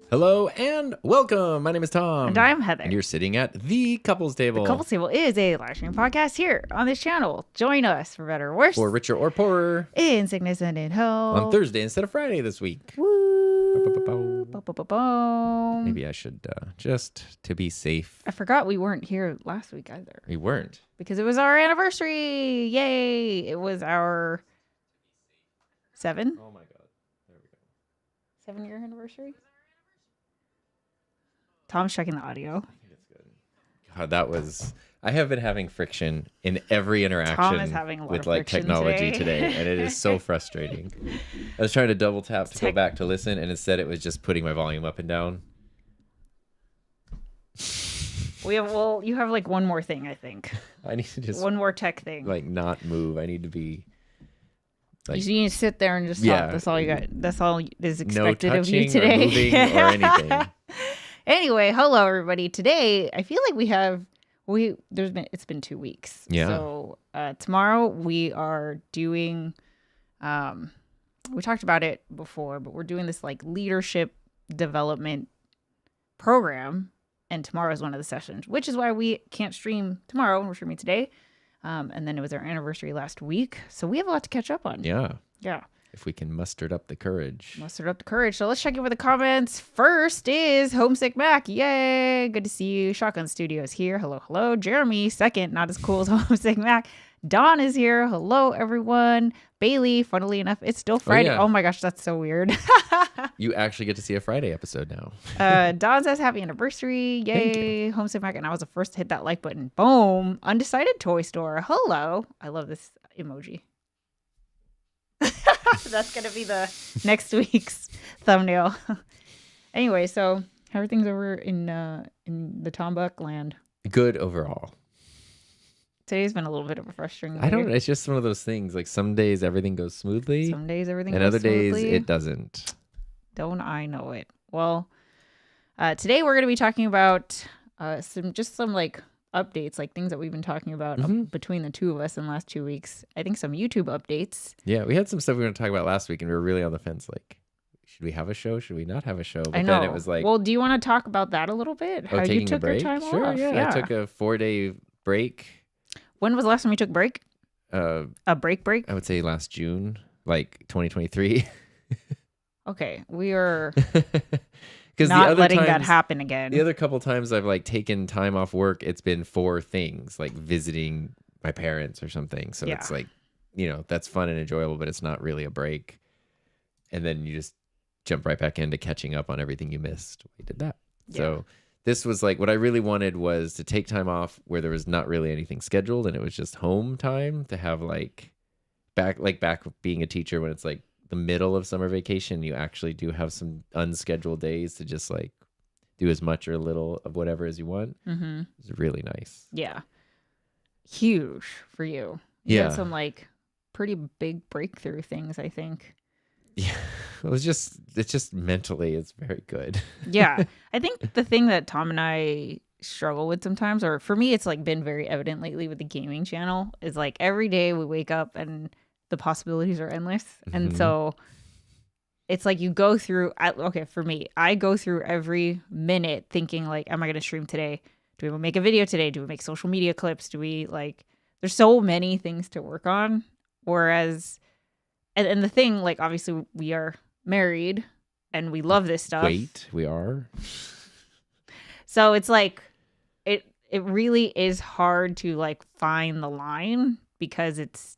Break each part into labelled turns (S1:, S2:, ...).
S1: Hello and welcome. My name is Tom.
S2: And I'm Heather.
S1: And you're sitting at the Couples Table.
S2: The Couples Table is a live stream podcast here on this channel. Join us for better or worse.
S1: For richer or poorer.
S2: In sickness and in health.
S1: On Thursday instead of Friday this week.
S2: Woo.
S1: Maybe I should, just to be safe.
S2: I forgot we weren't here last week either.
S1: We weren't.
S2: Because it was our anniversary. Yay. It was our 7?
S1: Oh my God. There we go.
S2: 7-year anniversary? Tom's checking the audio.
S1: I think it's good. God, that was... I have been having friction in every interaction
S2: Tom is having a lot
S1: with
S2: of
S1: like
S2: friction
S1: technology
S2: today.
S1: and it is so frustrating. I was trying to double tap to go back to listen, and instead it was just putting my volume up and down.
S2: You have like one more thing, I think.
S1: I need to just
S2: one more tech thing.
S1: like not move. I need to be like,
S2: you need to sit there and just talk. That's all you got. That's all is expected
S1: no
S2: of you
S1: touching
S2: today.
S1: or moving or anything.
S2: Anyway, hello everybody. Today, I feel like it's been 2 weeks.
S1: Yeah.
S2: So tomorrow we are doing, we talked about it before, but we're doing this like leadership development program, and tomorrow is one of the sessions, which is why we can't stream tomorrow. We're streaming today, and then it was our anniversary last week, so we have a lot to catch up on.
S1: Yeah.
S2: Yeah.
S1: If we can muster up the courage.
S2: So let's check in with the comments. First is Homesick Mac. Yay. Good to see you. Shotgun Studios here. Hello, hello. Jeremy, second, not as cool as Homesick Mac. Don is here. Hello, everyone. Bailey, funnily enough, it's still Friday.
S1: yeah.
S2: Oh my gosh, that's so weird.
S1: You actually get to see a Friday episode now.
S2: Don says happy anniversary. Yay. Homesick Mac. And I was the first to hit that like button. Boom. Undecided Toy Store. Hello. I love this emoji. That's gonna be the next week's thumbnail. Anyway, so how are things over in the Tom Buck land?
S1: Good overall.
S2: Today's been a little bit of a frustrating
S1: I don't.
S2: day.
S1: It's just one of those things. Like some days everything goes smoothly,
S2: Some days everything
S1: and
S2: goes
S1: other days
S2: smoothly.
S1: it doesn't.
S2: Don't I know it? Well, today we're gonna be talking about some like updates, like things that we've been talking about between the two of us in the last 2 weeks. I think some YouTube updates.
S1: Yeah, we had some stuff we were going to talk about last week, and we were really on the fence. Like, should we have a show? Should we not have a show? But
S2: I know.
S1: then it was like,
S2: well, do you want to talk about that a little bit? How you
S1: taking
S2: took
S1: a break?
S2: your time
S1: Sure,
S2: off?
S1: yeah. I took a 4-day break.
S2: When was the last time you took a break? A break?
S1: I would say last June, like 2023.
S2: Okay, we are
S1: Because
S2: not letting that happen again.
S1: The other couple times I've like taken time off work, it's been for things like visiting my parents or something. So it's like, that's fun and enjoyable, but it's not really a break. And then you just jump right back into catching up on everything you missed. We did that.
S2: Yeah.
S1: So this was like what I really wanted was to take time off where there was not really anything scheduled and it was just home time to have back being a teacher when it's like the middle of summer vacation, you actually do have some unscheduled days to just like do as much or a little of whatever as you want. Mm-hmm. It's really nice.
S2: Yeah. Huge for you. You had some like pretty big breakthrough things, I think.
S1: Yeah. It's just mentally, it's very good.
S2: Yeah. I think the thing that Tom and I struggle with sometimes, or for me, it's like been very evident lately with the gaming channel, is like every day we wake up and the possibilities are endless. Mm-hmm. And so it's like you go through, for me, I go through every minute thinking like, am I going to stream today? Do we make a video today? Do we make social media clips? Do we like, there's so many things to work on. Whereas, and the thing, like, obviously we are married and we love this stuff.
S1: Wait, we are?
S2: So it's like, it really is hard to like find the line because it's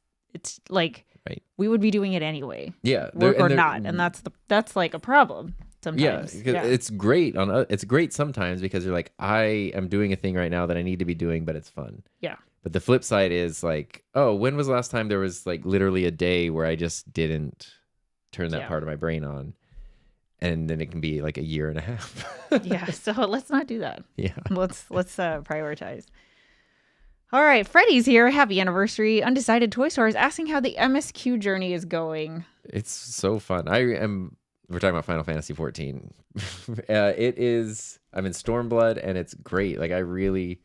S2: like, right. We would be doing it anyway.
S1: Yeah.
S2: Work or not. And that's like a problem sometimes.
S1: Yeah. It's great it's great sometimes because you're like, I am doing a thing right now that I need to be doing, but it's fun.
S2: Yeah.
S1: But the flip side is like, oh, when was the last time there was like literally a day where I just didn't turn that part of my brain on? And then it can be like a year and a half.
S2: Yeah. So let's not do that.
S1: Yeah.
S2: Let's prioritize. All right. Freddie's here. Happy anniversary. Undecided Toy Store is asking how the MSQ journey is going.
S1: It's so fun. We're talking about Final Fantasy 14. It is, I'm in Stormblood and it's great. Like I really,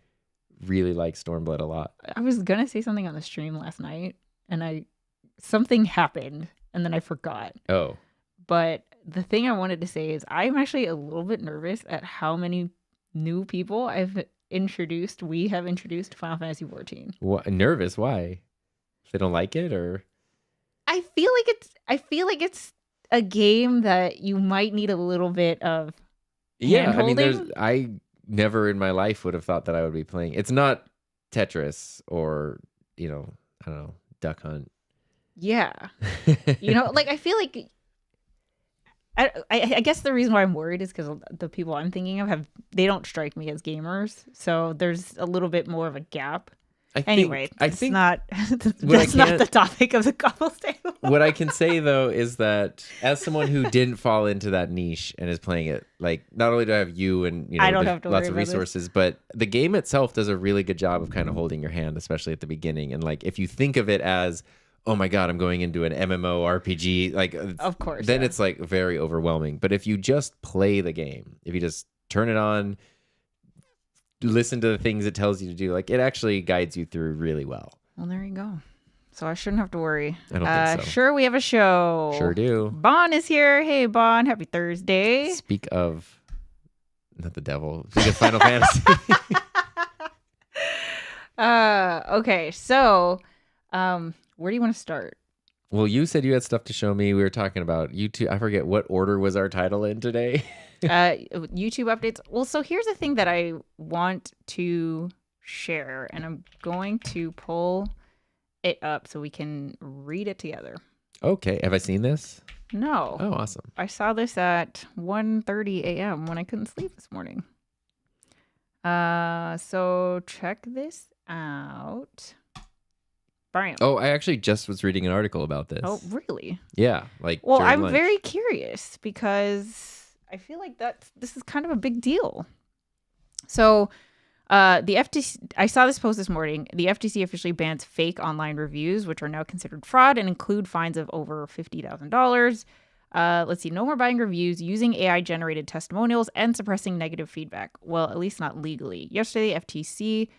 S1: really like Stormblood a lot.
S2: I was going to say something on the stream last night and something happened and then I forgot.
S1: Oh.
S2: But the thing I wanted to say is I'm actually a little bit nervous at how many new people we have introduced to Final Fantasy 14.
S1: What, nervous? Why? They don't like it or?
S2: I feel like it's a game that you might need a little bit of hand-holding.
S1: I never in my life would have thought that I would be playing. It's not Tetris or, I don't know, Duck Hunt.
S2: Yeah. Like I feel like I guess the reason why I'm worried is because the people I'm thinking of they don't strike me as gamers. So there's a little bit more of a gap. That's not the topic of the couples table.
S1: What I can say though is that as someone who didn't fall into that niche and is playing it, like not only do I have you and
S2: I don't have to
S1: lots of
S2: worry
S1: resources, but the game itself does a really good job of kind of holding your hand, especially at the beginning. And like if you think of it as, oh my God, I'm going into an MMO RPG, like
S2: of course,
S1: then it's like very overwhelming. But if you just play the game, if you just turn it on, listen to the things it tells you to do, like it actually guides you through really well.
S2: Well, there you go. So I shouldn't have to worry.
S1: I don't think so.
S2: Sure, we have a show.
S1: Sure do.
S2: Bon is here. Hey, Bon. Happy Thursday.
S1: Speak of, not the devil. Speak of Final Fantasy.
S2: Okay, so where do you want to start?
S1: Well, you said you had stuff to show me. We were talking about YouTube. I forget what order was our title in today.
S2: YouTube updates. Well, so here's the thing that I want to share, and I'm going to pull it up so we can read it together.
S1: Okay. Have I seen this?
S2: No.
S1: Oh, awesome.
S2: I saw this at 1:30 a.m. when I couldn't sleep this morning. So check this out. Bam.
S1: Oh, I actually just was reading an article about this.
S2: Oh, really?
S1: Yeah. Like,
S2: well,
S1: during
S2: I'm
S1: lunch.
S2: very curious because I feel like this is kind of a big deal. So, the FTC, I saw this post this morning. The FTC officially bans fake online reviews, which are now considered fraud and include fines of over $50,000. Let's see, no more buying reviews, using AI-generated testimonials, and suppressing negative feedback. Well, at least not legally. Yesterday, FTC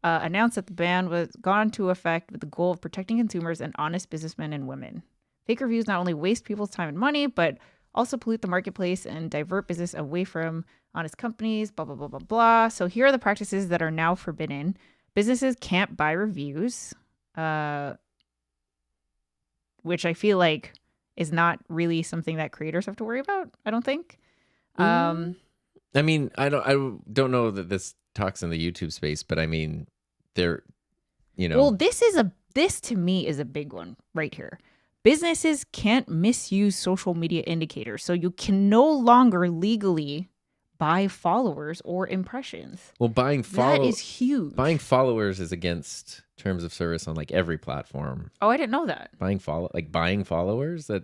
S2: announced that the ban was gone into effect with the goal of protecting consumers and honest businessmen and women. Fake reviews not only waste people's time and money, but also pollute the marketplace and divert business away from honest companies, blah, blah, blah, blah, blah. So here are the practices that are now forbidden. Businesses can't buy reviews, which I feel like is not really something that creators have to worry about, I don't think.
S1: I mean, I don't know that this talks in the YouTube space, but I mean, well,
S2: this to me is a big one right here. Businesses can't misuse social media indicators. So you can no longer legally buy followers or impressions.
S1: Well,
S2: That is huge.
S1: buying followers is against terms of service on like every platform.
S2: Oh, I didn't know that.
S1: Buying followers, that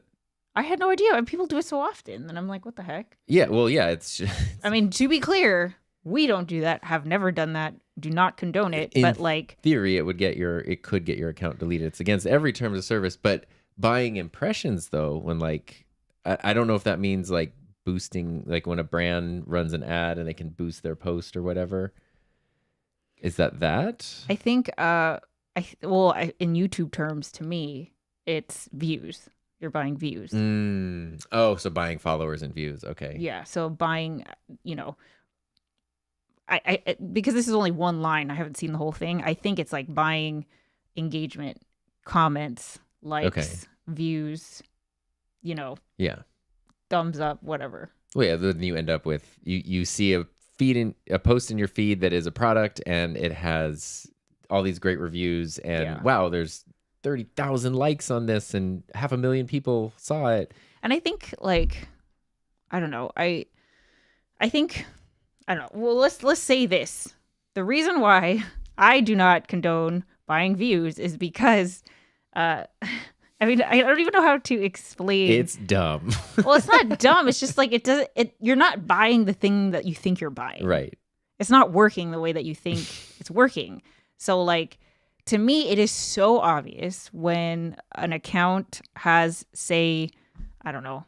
S2: I had no idea. And people do it so often. And I'm like, what the heck?
S1: yeah, well, yeah, it's just,
S2: I mean, to be clear, we don't do that, have never done that, do not condone it.
S1: In
S2: but like
S1: theory, it could get your account deleted. It's against every terms of service. But buying impressions, though, when like I don't know if that means like boosting, like when a brand runs an ad and they can boost their post or whatever. Is that?
S2: I think in YouTube terms, to me, it's views. You're buying views.
S1: Oh, so buying followers and views. Okay.
S2: Yeah. So buying, I because this is only one line, I haven't seen the whole thing. I think it's like buying engagement, comments, likes, views,
S1: Yeah.
S2: thumbs up, whatever.
S1: Well, yeah. Then you end up with you see a post in your feed that is a product and it has all these great reviews and wow, there's 30,000 likes on this and 500,000 people saw it.
S2: And I think like, I don't know. I think, I don't know. Well, let's say this. The reason why I do not condone buying views is because, I mean, I don't even know how to explain.
S1: It's dumb.
S2: Well, it's not dumb. It's just like you're not buying the thing that you think you're buying.
S1: Right.
S2: It's not working the way that you think it's working. So like, to me, it is so obvious when an account has, say, I don't know,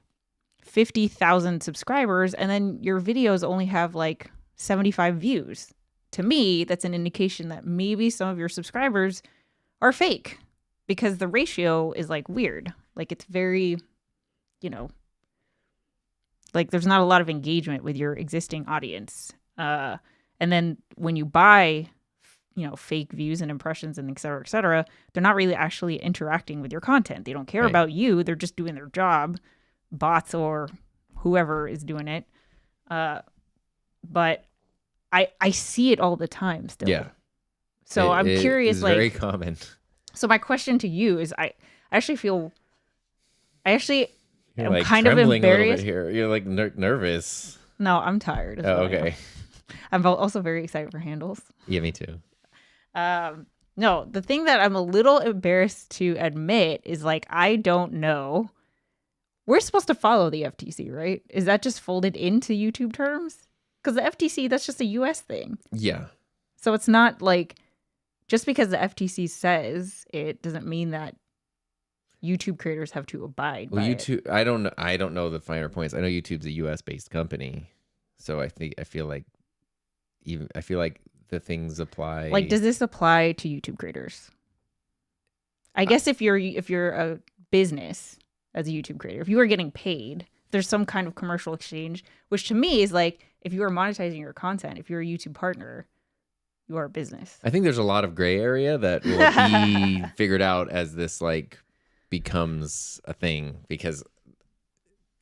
S2: 50,000 subscribers, and then your videos only have like 75 views. To me, that's an indication that maybe some of your subscribers are fake because the ratio is like weird. Like it's very, like there's not a lot of engagement with your existing audience. And then when you buy fake views and impressions and et cetera, they're not really actually interacting with your content. They don't care about you. They're just doing their job, bots or whoever is doing it. But I see it all the time still.
S1: Yeah.
S2: So I'm curious,
S1: it's
S2: like
S1: very common.
S2: So my question to you is I actually
S1: You're
S2: am
S1: like
S2: kind of
S1: trembling
S2: embarrassed.
S1: a little bit here. You're like nervous.
S2: No, I'm tired. is
S1: Oh,
S2: what I am.
S1: okay.
S2: I'm also very excited for handles.
S1: Yeah, me too.
S2: No, the thing that I'm a little embarrassed to admit is like, I don't know. We're supposed to follow the FTC, right? Is that just folded into YouTube terms? Because the FTC, that's just a US thing.
S1: Yeah.
S2: So it's not like, just because the FTC says it doesn't mean that YouTube creators have to abide by
S1: YouTube,
S2: it.
S1: I don't know the finer points. I know YouTube's a US based company. So I feel like the things apply.
S2: Like, does this apply to YouTube creators? I guess if you're a business as a YouTube creator, if you are getting paid, there's some kind of commercial exchange, which to me is like, if you are monetizing your content, if you're a YouTube partner, you are a business.
S1: I think there's a lot of gray area that will be figured out as this like becomes a thing, because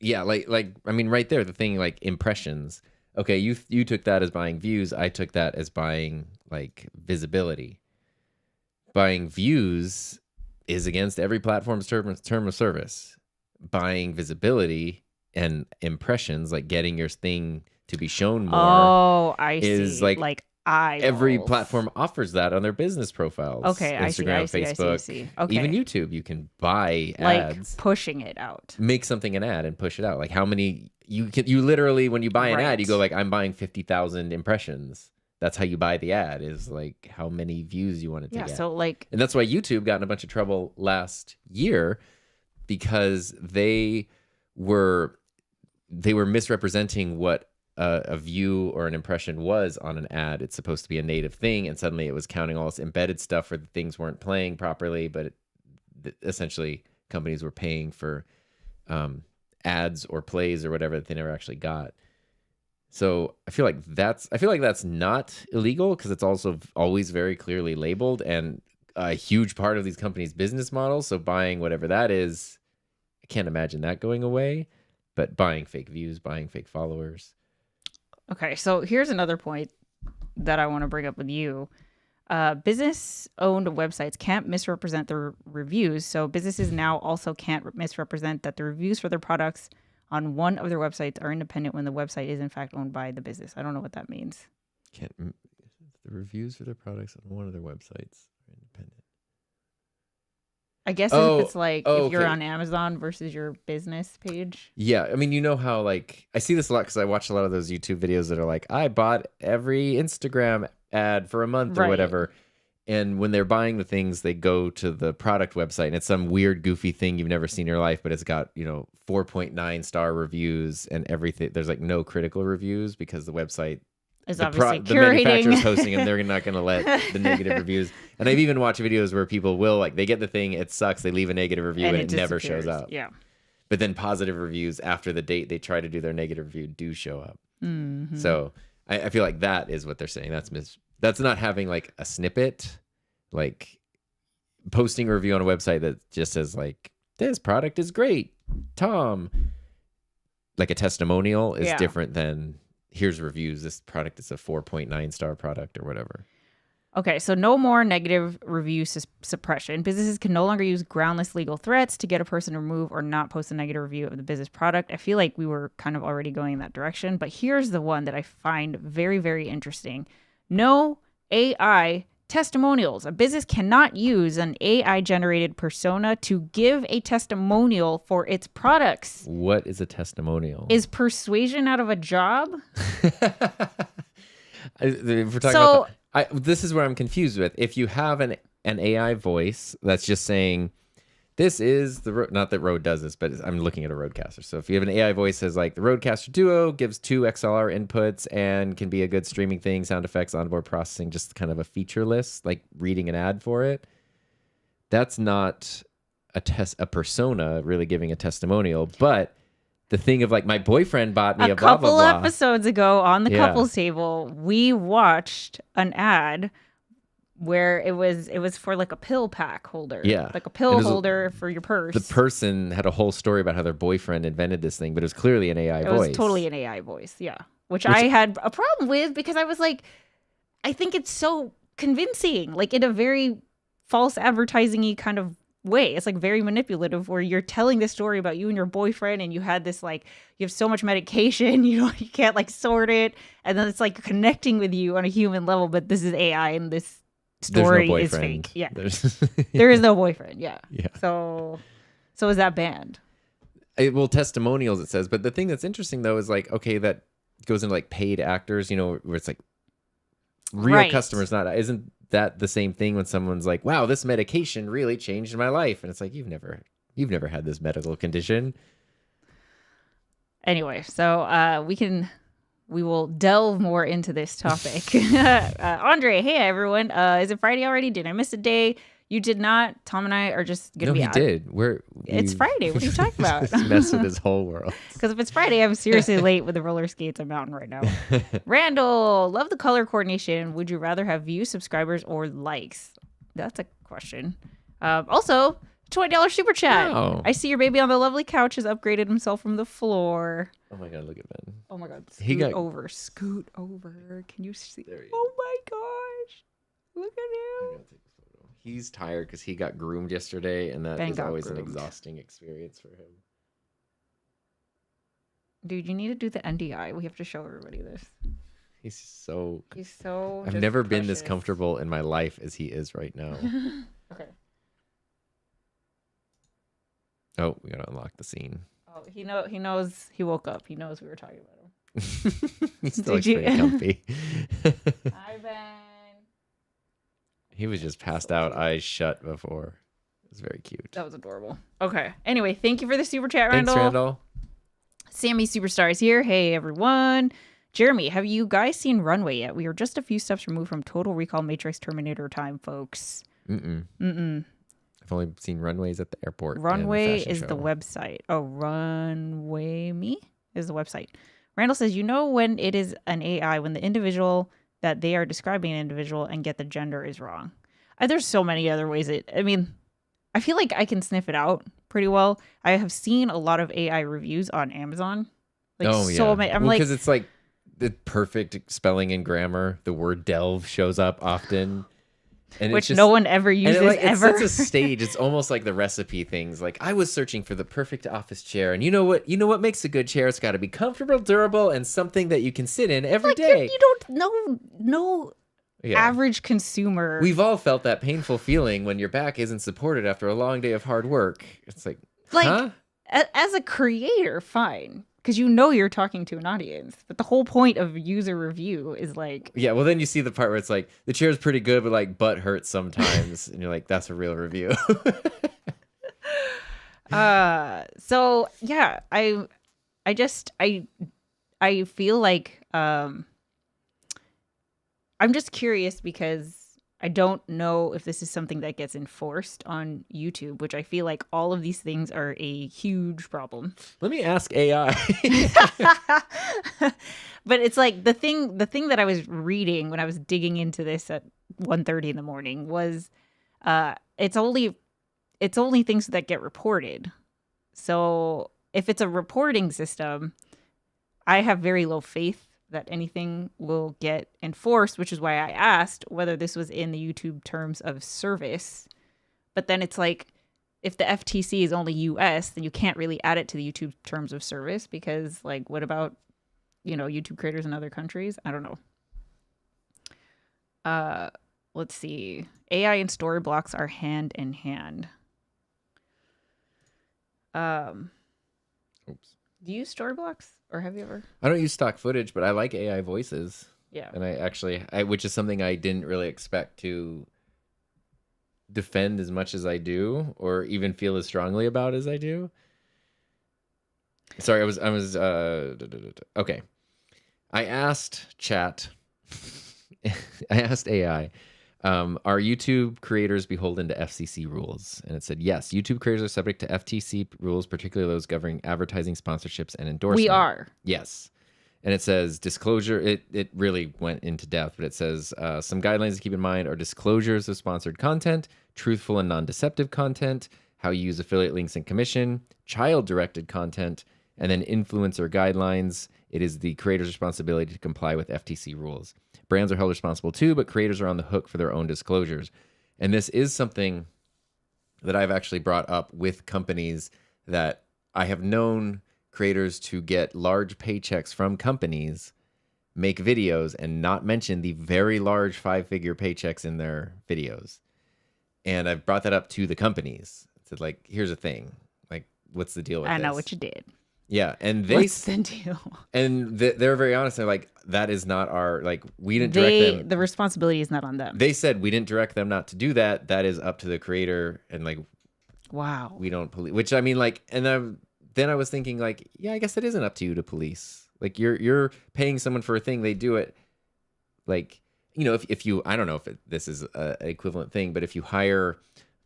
S1: yeah, like I mean, right there, the thing like impressions. Okay, you took that as buying views. I took that as buying like visibility. Buying views is against every platform's term of service. Buying visibility and impressions, like getting your thing to be shown more.
S2: Oh, I
S1: is
S2: see. Like eyeballs.
S1: Every platform offers that on their business profiles.
S2: Okay,
S1: Instagram, Facebook,
S2: I see. Okay.
S1: even YouTube. You can buy
S2: like
S1: ads,
S2: pushing it out.
S1: make something an ad, and push it out. Like how many you literally, when you buy an ad, you go like, I'm buying 50,000 impressions. That's how you buy the ad, is like how many views you want it to get.
S2: So like,
S1: and that's why YouTube got in a bunch of trouble last year, because they were misrepresenting what a view or an impression was on an ad. It's supposed to be a native thing, and suddenly it was counting all this embedded stuff where the things weren't playing properly, but essentially companies were paying for ads or plays or whatever that they never actually got. So I feel like that's not illegal, because it's also always very clearly labeled and a huge part of these companies' business models. So buying whatever that is, I can't imagine that going away. But buying fake views, buying fake followers.
S2: okay, so here's another point that I want to bring up with you. Business-owned websites can't misrepresent their reviews, so businesses now also can't misrepresent that the reviews for their products on one of their websites are independent when the website is in fact owned by the business. I don't know what that means.
S1: The reviews for their products on one of their websites are independent.
S2: I guess if it's like if you're
S1: okay.
S2: on Amazon versus your business page.
S1: Yeah, I mean, you know how like I see this a lot because I watch a lot of those YouTube videos that are like, I bought every Instagram ad for a month or whatever. And when they're buying the things, they go to the product website and it's some weird, goofy thing you've never seen in your life, but it's got, 4.9 star reviews and everything. There's like no critical reviews because the website
S2: is obviously
S1: the manufacturer's hosting them. They're not going to let the negative reviews. And I've even watched videos where people will like they get the thing, it sucks, they leave a negative review and it never shows up.
S2: Yeah.
S1: But then positive reviews after the date they try to do their negative review do show up.
S2: Mm-hmm.
S1: So I feel like that is what they're saying. That's not having like a snippet, like posting a review on a website that just says like this product is great, Tom. Like a testimonial is different than here's reviews. This product is a 4.9 star product or whatever.
S2: Okay, so no more negative review suppression. Businesses can no longer use groundless legal threats to get a person to remove or not post a negative review of the business product. I feel like we were kind of already going in that direction, but here's the one that I find very, very interesting. No AI testimonials. A business cannot use an AI-generated persona to give a testimonial for its products.
S1: What is a testimonial?
S2: Is persuasion out of a job?
S1: If we're talking about this is where I'm confused with. If you have an AI voice that's just saying, this is the not that Rode does this, but I'm looking at a Rodecaster. So if you have an AI voice that says like the Rodecaster Duo gives 2 XLR inputs and can be a good streaming thing, sound effects, onboard processing, just kind of a feature list, like reading an ad for it. That's not a persona really giving a testimonial, but the thing of like my boyfriend bought me a blah, blah, blah.
S2: A couple episodes ago on the couples table, we watched an ad where it was for like a pill pack holder.
S1: Yeah.
S2: Like a pill holder for your purse.
S1: The person had a whole story about how their boyfriend invented this thing, but it was clearly an AI voice. It was
S2: totally an AI voice, yeah. Which I had a problem with because I was like, I think it's so convincing, like in a very false advertising-y kind of way. It's like very manipulative where you're telling this story about you and your boyfriend and you had this like, you have so much medication, you can't like sort it. And then it's like connecting with you on a human level, but this is AI and this story is fake. Yeah. There is no boyfriend. Yeah. Yeah. So is that banned?
S1: Well, testimonials it says, but the thing that's interesting though is like, okay, that goes into like paid actors, where it's like real customers, isn't that the same thing when someone's like, wow, this medication really changed my life? And it's like, you've never had this medical condition.
S2: Anyway, so we will delve more into this topic. Andre, hey everyone. Is it Friday already? Did I miss a day? You did not. Tom and I are just going to be out. No,
S1: he did.
S2: It's Friday. What are you talking about?
S1: Mess with his whole world.
S2: Because if it's Friday, I'm seriously late with the roller skates on Mountain right now. Randall, love the color coordination. Would you rather have views, subscribers, or likes? That's a question. Also, $20 super chat. Oh. I see your baby on the lovely couch has upgraded himself from the floor.
S1: Oh my God, look at Ben.
S2: Oh my God, scoot over. Can you see? Oh my gosh, look at him.
S1: He's tired because he got groomed yesterday, and that is always an exhausting experience for him.
S2: Dude, you need to do the NDI. We have to show everybody this.
S1: He's so.
S2: I've
S1: never been this comfortable in my life as he is right now.
S2: Okay.
S1: Oh, we gotta unlock the scene.
S2: Oh, he knows. He woke up. He knows we were talking about
S1: him. He still looks pretty comfy.
S2: Hi, Ben.
S1: He was just passed out, eyes shut before. It was very cute.
S2: That was adorable. Okay. Anyway, thank you for the super chat, Randall.
S1: Thanks, Randall.
S2: Sammy Superstar is here. Hey, everyone. Jeremy, have you guys seen Runway yet? We are just a few steps removed from Total Recall Matrix Terminator time, folks.
S1: I've only seen Runways at the airport.
S2: Runway is the website. Oh, Runway Me is the website. Randall says, when it is an AI, when the individual that they are describing an individual and get the gender is wrong. There's so many other ways. I feel like I can sniff it out pretty well. I have seen a lot of AI reviews on Amazon. Many. I'm
S1: because it's like the perfect spelling and grammar. The word delve shows up often. And
S2: which no one ever
S1: and
S2: uses
S1: it
S2: ever.
S1: sets a stage. It's almost like the recipe things. Like, I was searching for the perfect office chair, and you know what makes a good chair? It's got to be comfortable, durable, and something that you can sit in every day.
S2: You don't know. No average consumer.
S1: We've all felt that painful feeling when your back isn't supported after a long day of hard work. It's like huh?
S2: As a creator, fine. Because you're talking to an audience. But the whole point of user review is like...
S1: Yeah, well, then you see the part where it's like, the chair's pretty good, but like butt hurts sometimes. And you're like, that's a real review.
S2: So, yeah, I feel like... I'm just curious because I don't know if this is something that gets enforced on YouTube, which I feel like all of these things are a huge problem.
S1: Let me ask AI.
S2: But it's like the thing that I was reading when I was digging into this at 1:30 in the morning was it's only things that get reported. So if it's a reporting system, I have very low faith that anything will get enforced, which is why I asked whether this was in the YouTube terms of service. But then it's like, if the FTC is only US, then you can't really add it to the YouTube terms of service because, like, what about, YouTube creators in other countries? I don't know. Let's see. AI and story blocks are hand in hand.
S1: Oops.
S2: Do you use story blocks? Or have you ever?
S1: I don't use stock footage, but I like AI voices.
S2: Yeah.
S1: And which is something I didn't really expect to defend as much as I do, or even feel as strongly about as I do. Sorry, okay. I asked AI, are YouTube creators beholden to FCC rules? And it said, yes, YouTube creators are subject to FTC rules, particularly those governing advertising, sponsorships, and endorsements.
S2: We are.
S1: Yes. And it says disclosure. It really went into depth, but it says some guidelines to keep in mind are disclosures of sponsored content, truthful and non-deceptive content, how you use affiliate links and commission, child-directed content, and then influencer guidelines. It is the creator's responsibility to comply with FTC rules. Brands are held responsible too, but creators are on the hook for their own disclosures. And this is something that I've actually brought up with companies that I have known creators to get large paychecks from companies, make videos, and not mention the very large 5-figure paychecks in their videos. And I've brought that up to the companies. I said, like, here's the thing. Like, what's the deal with this?
S2: I know what you did.
S1: Yeah, and
S2: what's the deal?
S1: And they're very honest. They're like, that is not our, like, we didn't direct them.
S2: The responsibility is not on them.
S1: They said we didn't direct them not to do that. That is up to the creator. And like,
S2: wow,
S1: we don't police. Which I mean, like, and then I was thinking, like, yeah, I guess it isn't up to you to police. Like, you're paying someone for a thing, they do it. Like, if you, I don't know if this is an equivalent thing, but if you hire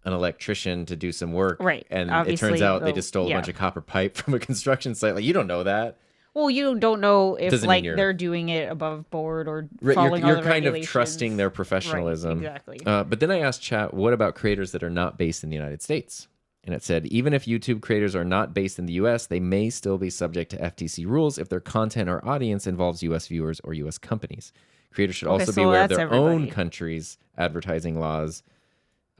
S1: an electrician to do some work,
S2: right?
S1: And
S2: obviously,
S1: it turns out they just stole a bunch of copper pipe from a construction site. Like, you don't know that.
S2: Well, you don't know if they're doing it above board or following all the regulations. You're kind of
S1: trusting their professionalism.
S2: Right, exactly.
S1: But then I asked chat, what about creators that are not based in the United States? And it said, even if YouTube creators are not based in the U.S., they may still be subject to FTC rules if their content or audience involves U.S. viewers or U.S. companies. Creators should also be aware of their own country's advertising laws.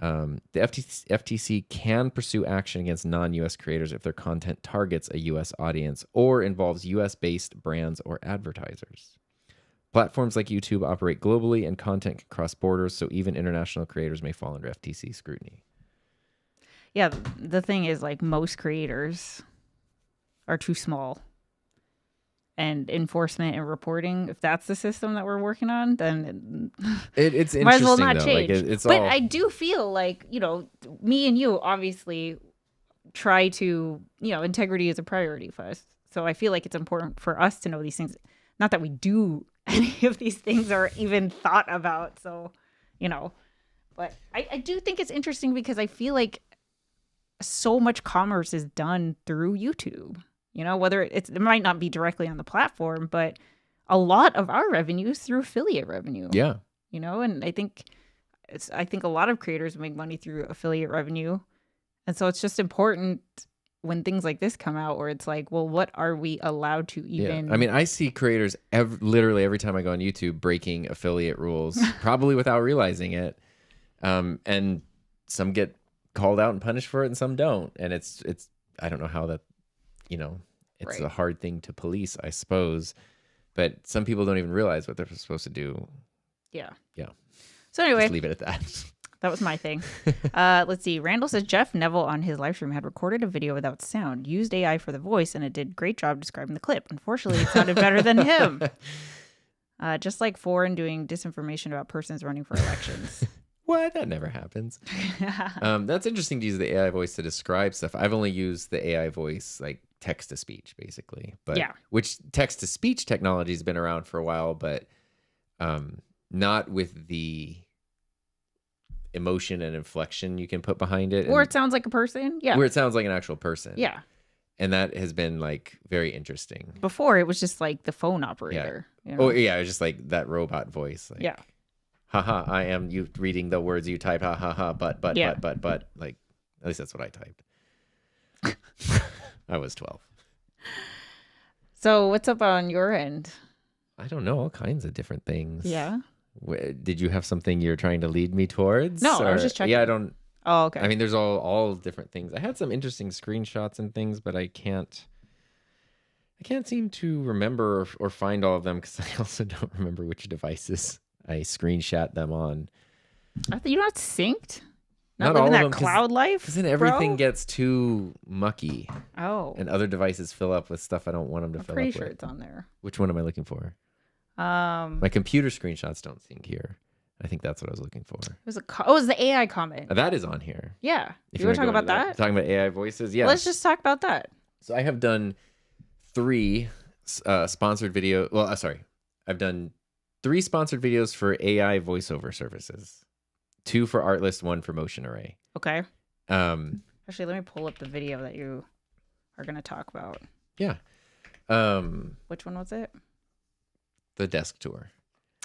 S1: The FTC can pursue action against non-U.S. creators if their content targets a U.S. audience or involves U.S.-based brands or advertisers. Platforms like YouTube operate globally and content can cross borders, so even international creators may fall under FTC scrutiny.
S2: Yeah, the thing is, like, most creators are too small. And enforcement and reporting, if that's the system that we're working on, then
S1: it's interesting,
S2: might as well not
S1: though.
S2: change.
S1: Like,
S2: but I do feel like, me and you obviously try to, integrity is a priority for us. So I feel like it's important for us to know these things. Not that we do any of these things or even thought about. So, but I do think it's interesting because I feel like so much commerce is done through YouTube. Whether it might not be directly on the platform, but a lot of our revenue is through affiliate revenue.
S1: Yeah.
S2: And I think a lot of creators make money through affiliate revenue. And so it's just important when things like this come out where it's like, well, what are we allowed to even...
S1: Yeah. I mean, I see creators literally every time I go on YouTube breaking affiliate rules, probably without realizing it. And some get called out and punished for it and some don't. And it's I don't know how that, it's a hard thing to police, I suppose. But some people don't even realize what they're supposed to do.
S2: Yeah.
S1: Yeah.
S2: So anyway,
S1: just leave it at that.
S2: That was my thing. Let's see. Randall says Jeff Neville on his live stream had recorded a video without sound, used AI for the voice, and it did a great job describing the clip. Unfortunately, it sounded better than him. Just like Foreign doing disinformation about persons running for elections.
S1: What? That never happens. That's interesting to use the AI voice to describe stuff. I've only used the AI voice like text to speech, basically. But which text to speech technology has been around for a while, but not with the emotion and inflection you can put behind it.
S2: Or it sounds like a person. Yeah.
S1: Where it sounds like an actual person.
S2: Yeah.
S1: And that has been like very interesting.
S2: Before it was just like the phone operator.
S1: Yeah.
S2: You know?
S1: Oh yeah, it was just like that robot voice. Like,
S2: yeah.
S1: Haha, I am you reading the words you type. Ha ha ha. But. Like at least that's what I typed. I was 12.
S2: So what's up on your end?
S1: I don't know, all kinds of different things.
S2: Yeah.
S1: Did you have something you're trying to lead me towards?
S2: No, I was just checking.
S1: Yeah, I don't.
S2: Oh, okay.
S1: I mean, there's all different things. I had some interesting screenshots and things, but I can't seem to remember or find all of them because I also don't remember which devices I screenshot them on.
S2: You're not synced?
S1: Not
S2: living
S1: all
S2: that
S1: of them,
S2: cloud life?
S1: Because then everything gets too mucky.
S2: Oh.
S1: And other devices fill up with stuff I don't want them to fill up with.
S2: I'm pretty sure it's on there.
S1: Which one am I looking for? My computer screenshots don't sync here. I think that's what I was looking for.
S2: It was the AI comment.
S1: That is on here.
S2: Yeah.
S1: If
S2: you want to talk about that?
S1: Talking about AI voices? Yeah.
S2: Let's just talk about that.
S1: So I have done 3 sponsored video. Well, sorry. I've done 3 sponsored videos for AI voiceover services. 2 for Artlist, 1 for Motion Array.
S2: Okay. Actually, let me pull up the video that you are going to talk about.
S1: Yeah.
S2: Which one was it?
S1: The desk tour.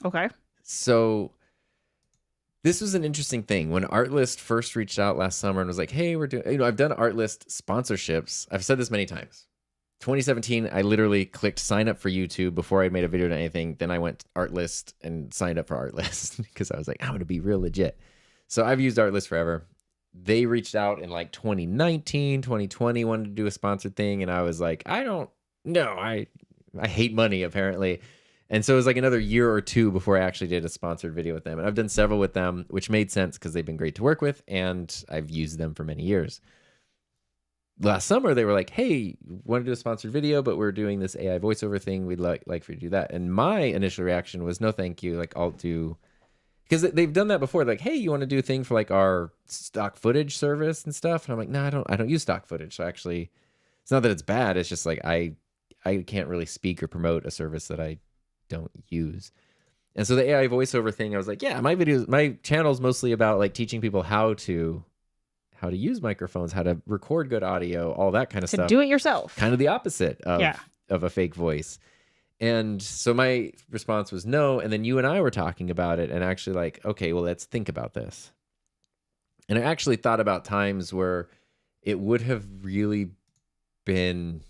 S2: Okay.
S1: So this was an interesting thing. When Artlist first reached out last summer and was like, hey, we're doing, I've done Artlist sponsorships. I've said this many times. 2017, I literally clicked sign up for YouTube before I made a video to anything. Then I went to Artlist and signed up for Artlist because I was like, I'm going to be real legit. So I've used Artlist forever. They reached out in like 2019, 2020, wanted to do a sponsored thing. And I was like, I don't know. I hate money, apparently. And so it was like another year or 2 before I actually did a sponsored video with them. And I've done several with them, which made sense because they've been great to work with. And I've used them for many years. Last summer, they were like, hey, want to do a sponsored video, but we're doing this AI voiceover thing. We'd like for you to do that. And my initial reaction was, no, thank you. Like, I'll do... Because they've done that before. Like, hey, you want to do a thing for like our stock footage service and stuff? And I'm like, no, I don't use stock footage. So actually, it's not that it's bad. It's just like I can't really speak or promote a service that I don't use. And so the AI voiceover thing, I was like, yeah, my channel's mostly about like teaching people how to use microphones, how to record good audio, all that kind of stuff.
S2: To do it yourself.
S1: Kind of the opposite of a fake voice. And so my response was no. And then you and I were talking about it and actually like, okay, well, let's think about this. And I actually thought about times where it would have really been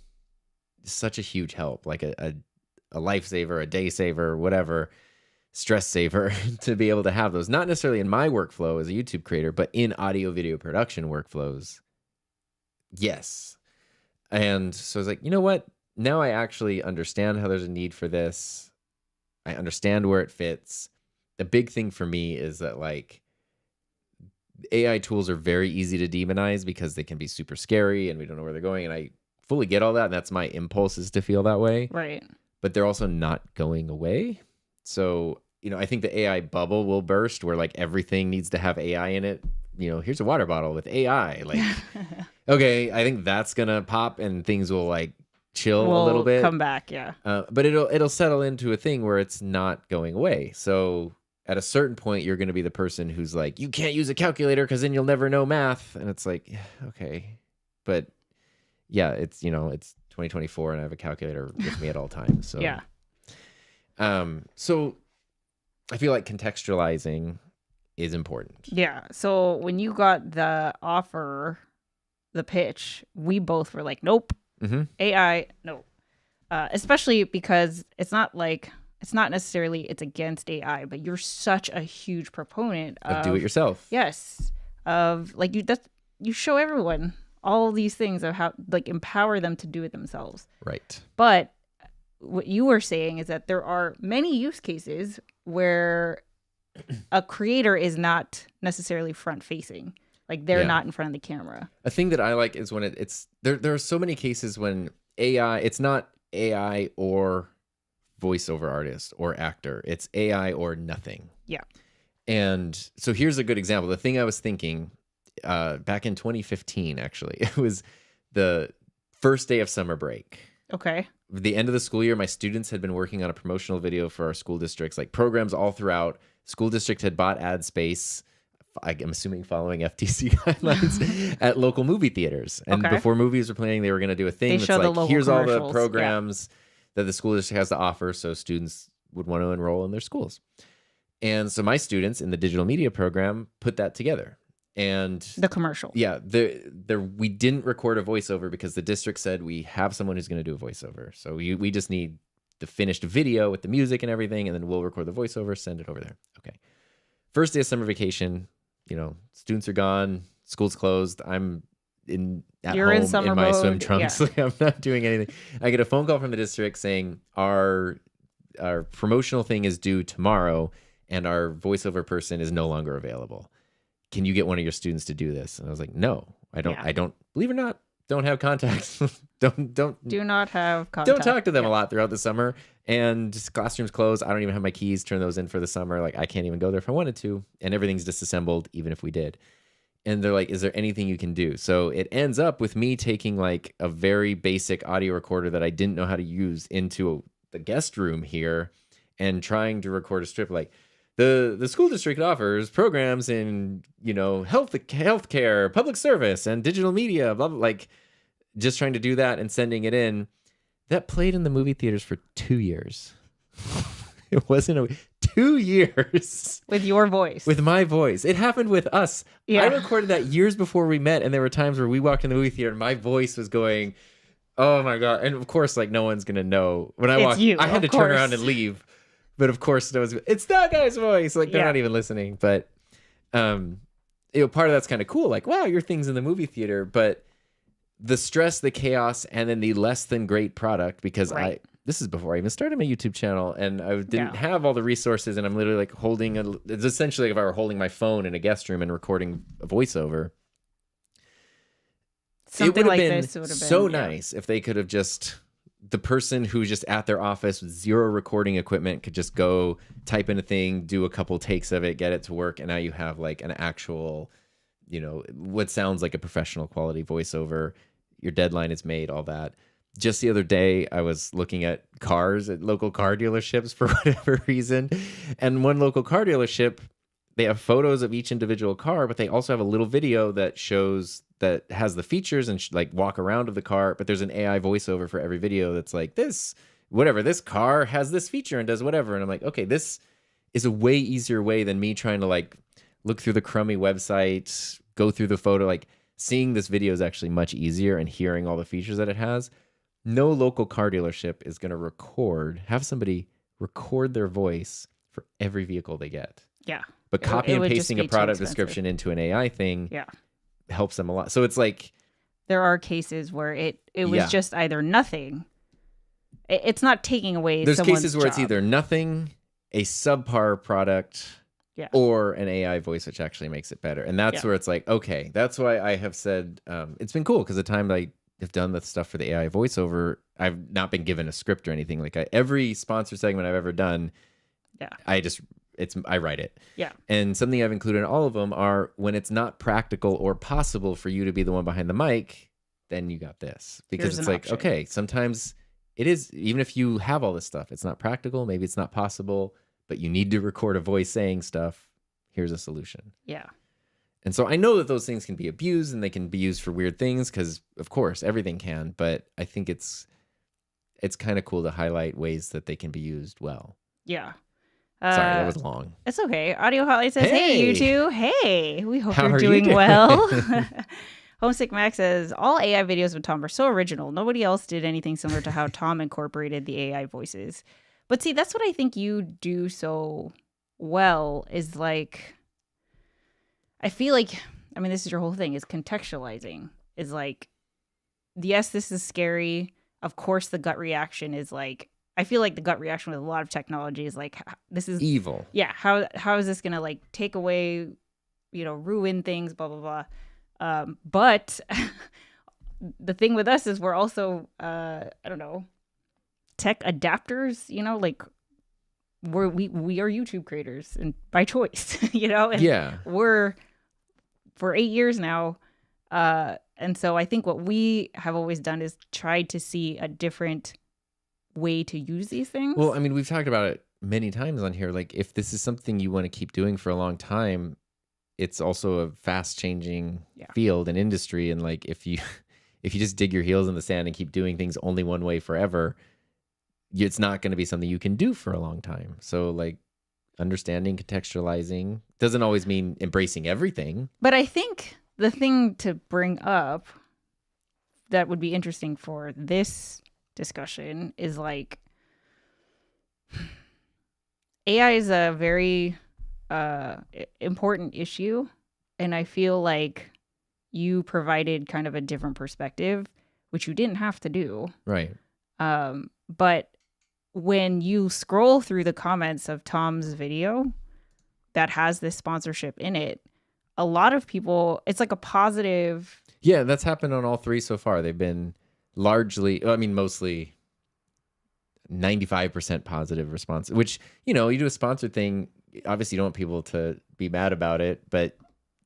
S1: such a huge help, like a lifesaver, a day saver, whatever, stress saver to be able to have those. Not necessarily in my workflow as a YouTube creator, but in audio video production workflows. Yes. And so I was like, you know what? Now I actually understand how there's a need for this. I understand where it fits. The big thing for me is that like AI tools are very easy to demonize because they can be super scary and we don't know where they're going. And I fully get all that. And that's my impulse is to feel that way.
S2: Right.
S1: But they're also not going away. So, I think the AI bubble will burst where like everything needs to have AI in it. Here's a water bottle with AI. Like, okay, I think that's going to pop and things will like chill a little bit.
S2: Come back, yeah.
S1: But it'll settle into a thing where it's not going away. So at a certain point, you're going to be the person who's like, you can't use a calculator because then you'll never know math. And it's like, yeah, okay. But yeah, it's 2024 and I have a calculator with me at all times. So
S2: yeah.
S1: So I feel like contextualizing is important.
S2: Yeah. So when you got the offer, the pitch, we both were like, nope.
S1: Mm-hmm.
S2: AI, no. Especially because it's not like it's not necessarily it's against AI, but you're such a huge proponent
S1: Of do it yourself.
S2: Yes, of like you show everyone all these things of how like empower them to do it themselves.
S1: Right.
S2: But what you were saying is that there are many use cases where a creator is not necessarily front facing. Like they're not in front of the camera.
S1: A thing that I like is when it's there are so many cases when AI, it's not AI or voiceover artist or actor. It's AI or nothing.
S2: Yeah.
S1: And so here's a good example. The thing I was thinking back in 2015, actually, it was the first day of summer break.
S2: Okay.
S1: The end of the school year, my students had been working on a promotional video for our school districts, like programs all throughout. School district had bought ad space, I'm assuming following FTC guidelines, at local movie theaters. And before movies were playing, they were going to do a thing that's like, here's all the programs that the school district has to offer, so students would want to enroll in their schools. And so my students in the digital media program put that together. And
S2: the commercial.
S1: Yeah, we didn't record a voiceover because the district said we have someone who's going to do a voiceover. So we just need the finished video with the music and everything, and then we'll record the voiceover, send it over there. Okay. First day of summer vacation, students are gone, school's closed. I'm at home in my swim trunks. Yeah. I'm not doing anything. I get a phone call from the district saying our promotional thing is due tomorrow, and our voiceover person is no longer available. Can you get one of your students to do this? And I was like, no, I don't. Yeah. I don't, believe it or not, don't have contacts. Do
S2: not have contact.
S1: Don't talk to them a lot throughout the summer. And just classrooms closed. I don't even have my keys, turn those in for the summer. Like I can't even go there if I wanted to. And everything's disassembled, even if we did. And they're like, is there anything you can do? So it ends up with me taking like a very basic audio recorder that I didn't know how to use into the guest room here and trying to record a strip like, the school district offers programs in, healthcare, public service, and digital media, blah, blah, like just trying to do that and sending it in. That played in the movie theaters for 2 years. It wasn't 2 years.
S2: With your voice.
S1: With my voice. It happened with us. Yeah. I recorded that years before we met, and there were times where we walked in the movie theater and my voice was going, oh my God. And of course, like no one's going to know. When I walked, I had to turn around and leave. But of course, it's that guy's voice. Like they're not even listening. But part of that's kind of cool. Like, wow, your thing's in the movie theater. But the stress, the chaos, and then the less than great product, because this is before I even started my YouTube channel, and I didn't have all the resources, and I'm literally like it's essentially like if I were holding my phone in a guest room and recording a voiceover.
S2: Something like
S1: this would have been so nice if they could have just, the person who's just at their office with zero recording equipment could just go type in a thing, do a couple takes of it, get it to work, and now you have like an actual, what sounds like a professional quality voiceover. Your deadline is made, all that. Just the other day, I was looking at cars at local car dealerships for whatever reason. And one local car dealership, they have photos of each individual car, but they also have a little video that has the features and like walk around of the car. But there's an AI voiceover for every video that's like, this car has this feature and does whatever. And I'm like, okay, this is a way easier way than me trying to like look through the crummy website, go through the photo. Like seeing this video is actually much easier, and hearing all the features that it has. No local car dealership is going to have somebody record their voice for every vehicle they get.
S2: Yeah.
S1: But copy and pasting a product description into an AI thing helps them a lot. So it's like,
S2: there are cases where it was just either nothing. It's not taking away
S1: There's
S2: someone's
S1: cases where it's either nothing, a subpar product, or an AI voice, which actually makes it better. And that's where it's like, okay, that's why I have said, it's been cool because the time I have done the stuff for the AI voiceover, I've not been given a script or anything. Like every sponsor segment I've ever done, I write it.
S2: Yeah.
S1: And something I've included in all of them are when it's not practical or possible for you to be the one behind the mic, then you got this. Because it's like, okay, sometimes it is, even if you have all this stuff, it's not practical, maybe it's not possible, but you need to record a voice saying stuff. Here's a solution.
S2: Yeah.
S1: And so I know that those things can be abused and they can be used for weird things because, of course, everything can. But I think it's kind of cool to highlight ways that they can be used well.
S2: Yeah.
S1: Sorry, that was long.
S2: It's okay. Audio Hotline says, hey, you two. Hey, we hope you're doing well. Homesick Max says, all AI videos with Tom are so original. Nobody else did anything similar to how Tom incorporated the AI voices. But see, that's what I think you do so well is like, I feel like, I mean, this is your whole thing is contextualizing is like, yes, this is scary. Of course, the gut reaction is like, I feel like the gut reaction with a lot of technology is like, this is
S1: evil.
S2: Yeah. How is this going to like take away, ruin things, blah, blah, blah. But the thing with us is we're also, I don't know, tech adapters, like we are YouTube creators and by choice, and
S1: Yeah.
S2: we're for 8 years now. And so I think what we have always done is tried to see a different way to use these things.
S1: Well, I mean, we've talked about it many times on here. Like, if this is something you want to keep doing for a long time, it's also a fast changing field and industry. And like, if you just dig your heels in the sand and keep doing things only one way forever, it's not going to be something you can do for a long time. So like, understanding, contextualizing doesn't always mean embracing everything.
S2: But I think the thing to bring up that would be interesting for this discussion is like AI is a very important issue, and I feel like you provided kind of a different perspective, which you didn't have to do.
S1: Right.
S2: But when you scroll through the comments of Tom's video that has this sponsorship in it, a lot of people, it's like a positive.
S1: Yeah, that's happened on all three so far. They've been mostly 95% positive response, which, you do a sponsored thing. Obviously, you don't want people to be mad about it, but,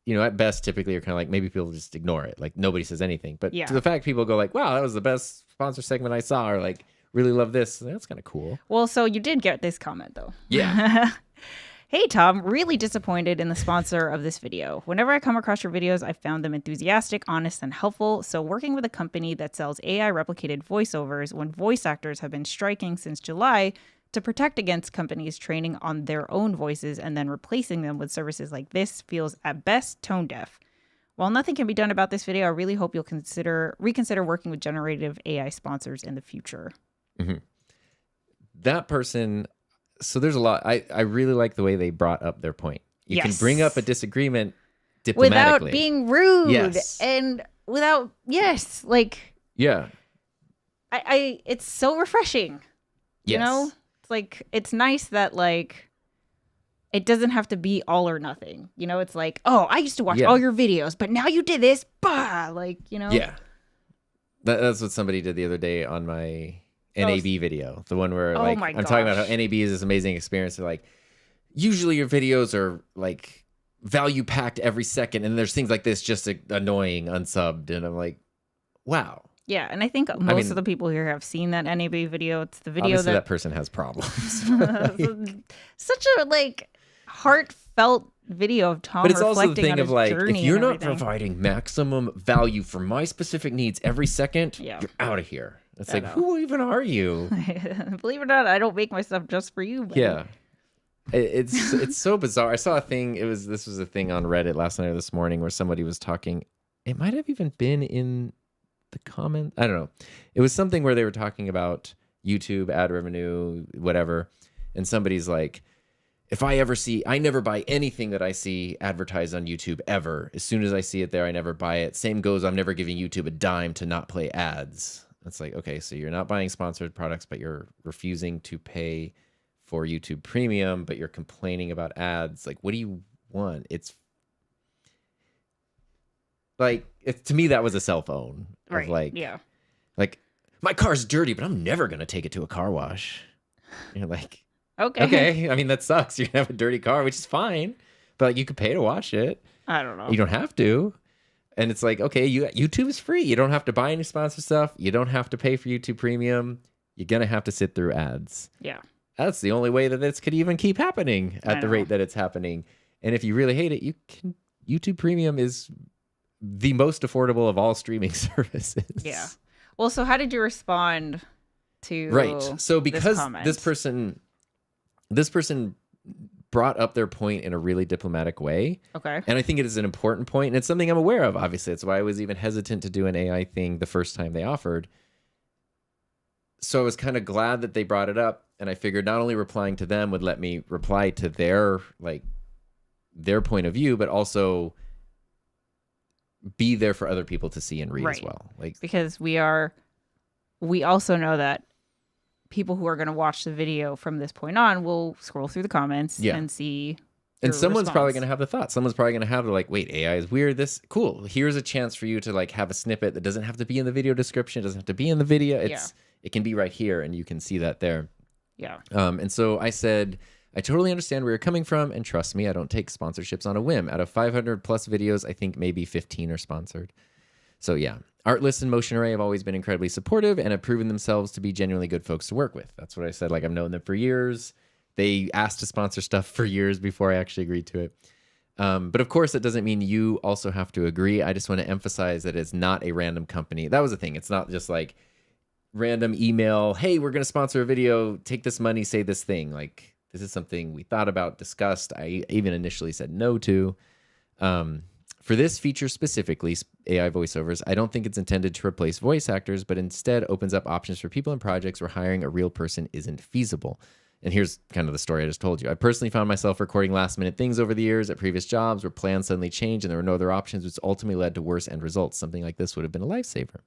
S1: at best, typically you're kind of like, maybe people just ignore it. Like, nobody says anything. But to the fact people go like, wow, that was the best sponsor segment I saw, or like, really love this. That's kind of cool.
S2: Well, so you did get this comment, though.
S1: Yeah.
S2: Hey, Tom, really disappointed in the sponsor of this video. Whenever I come across your videos, I found them enthusiastic, honest, and helpful. So working with a company that sells AI replicated voiceovers when voice actors have been striking since July to protect against companies training on their own voices and then replacing them with services like this feels at best tone deaf. While nothing can be done about this video, I really hope you'll reconsider working with generative AI sponsors in the future.
S1: Mm-hmm. That person... So there's a lot. I really like the way they brought up their point. You can bring up a disagreement diplomatically.
S2: Without being rude.
S1: Yes.
S2: And without, like...
S1: Yeah.
S2: It's so refreshing.
S1: Yes.
S2: It's like, it's nice that like, it doesn't have to be all or nothing. It's like, oh, I used to watch all your videos, but now you did this. Bah! Like,
S1: Yeah. That's what somebody did the other day on my... NAB video, the one where like I'm talking about how NAB is this amazing experience. They're like, usually your videos are like value packed every second, and there's things like this just annoying unsubbed, and I'm like, wow.
S2: Yeah, and I think most of the people here have seen that NAB video. It's the video
S1: that person has problems.
S2: Such a like heartfelt video of Tom,
S1: but it's
S2: reflecting
S1: also the thing
S2: on
S1: of
S2: his
S1: like,
S2: journey
S1: if you're
S2: and
S1: not
S2: everything.
S1: providing maximum value for my specific needs every second, you're out of here. It's like, who even are you?
S2: Believe it or not, I don't make my stuff just for you. Buddy.
S1: Yeah, it's so bizarre. I saw a thing. This was a thing on Reddit last night or this morning where somebody was talking. It might have even been in the comment. I don't know. It was something where they were talking about YouTube ad revenue, whatever, and somebody's like, if I never buy anything that I see advertised on YouTube ever. As soon as I see it there, I never buy it. Same goes, I'm never giving YouTube a dime to not play ads. It's like, okay, so you're not buying sponsored products, but you're refusing to pay for YouTube Premium, but you're complaining about ads. Like, what do you want? It's like, to me, that was a cell phone.
S2: Right.
S1: Like, like, my car's dirty, but I'm never going to take it to a car wash. You're like, okay. I mean, that sucks. You have a dirty car, which is fine, but like, you could pay to watch it.
S2: I don't know.
S1: You don't have to. And it's like, okay, YouTube is free. You don't have to buy any sponsored stuff. You don't have to pay for YouTube Premium. You're going to have to sit through ads.
S2: Yeah.
S1: That's the only way that this could even keep happening at the rate that it's happening. And if you really hate it, YouTube Premium is the most affordable of all streaming services.
S2: Yeah. Well, so how did you respond to
S1: So because
S2: this
S1: person brought up their point in a really diplomatic way.
S2: Okay.
S1: And I think it is an important point, and it's something I'm aware of, obviously. That's why I was even hesitant to do an AI thing the first time they offered. So I was kind of glad that they brought it up. And I figured not only replying to them would let me reply to their point of view, but also be there for other people to see and read as well. Like,
S2: because we also know that people who are going to watch the video from this point on will scroll through the comments and see.
S1: And someone's probably going to have the thought. Someone's probably going to have like, wait, AI is weird. This cool. Here's a chance for you to like have a snippet that doesn't have to be in the video description. It doesn't have to be in the video. It can be right here, and you can see that there.
S2: Yeah.
S1: And so I said, I totally understand where you're coming from, and trust me, I don't take sponsorships on a whim. Out of 500 plus videos, I think maybe 15 are sponsored. So yeah, Artlist and Motion Array have always been incredibly supportive and have proven themselves to be genuinely good folks to work with. That's what I said. Like, I've known them for years. They asked to sponsor stuff for years before I actually agreed to it. But of course, that doesn't mean you also have to agree. I just want to emphasize that it's not a random company. That was the thing. It's not just like random email, hey, we're going to sponsor a video, take this money, say this thing. Like, this is something we thought about, discussed. I even initially said no to. For this feature specifically, AI voiceovers, I don't think it's intended to replace voice actors, but instead opens up options for people in projects where hiring a real person isn't feasible. And here's kind of the story I just told you. I personally found myself recording last-minute things over the years at previous jobs where plans suddenly changed and there were no other options, which ultimately led to worse end results. Something like this would have been a lifesaver.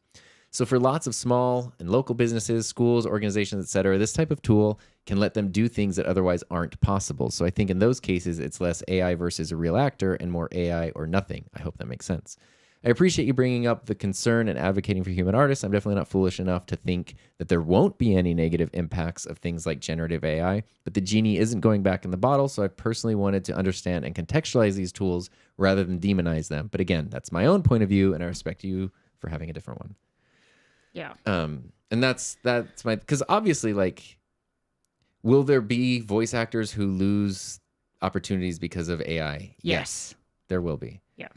S1: So for lots of small and local businesses, schools, organizations, etc., this type of tool can let them do things that otherwise aren't possible. So I think in those cases, it's less AI versus a real actor and more AI or nothing. I hope that makes sense. I appreciate you bringing up the concern and advocating for human artists. I'm definitely not foolish enough to think that there won't be any negative impacts of things like generative AI, but the genie isn't going back in the bottle, so I personally wanted to understand and contextualize these tools rather than demonize them. But again, that's my own point of view, and I respect you for having a different one.
S2: Yeah.
S1: And that's my, because obviously, like, will there be voice actors who lose opportunities because of AI? Yes, there will be.
S2: Yeah.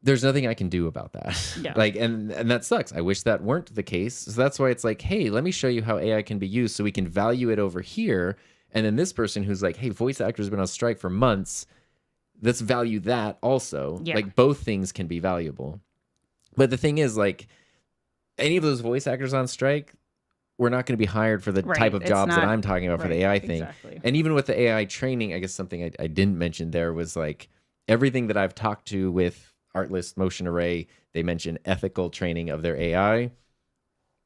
S1: There's nothing I can do about that.
S2: Yeah.
S1: Like, and that sucks. I wish that weren't the case. So that's why it's like, hey, let me show you how AI can be used so we can value it over here. And then this person who's like, hey, voice actors have been on strike for months. Let's value that also.
S2: Yeah.
S1: Like, both things can be valuable. But the thing is, like, any of those voice actors on strike, we're not going to be hired for the type of jobs that I'm talking about for the AI thing.
S2: Exactly.
S1: And even with the AI training, I guess something I didn't mention there was like everything that I've talked to with Artlist, Motion Array, they mention ethical training of their AI.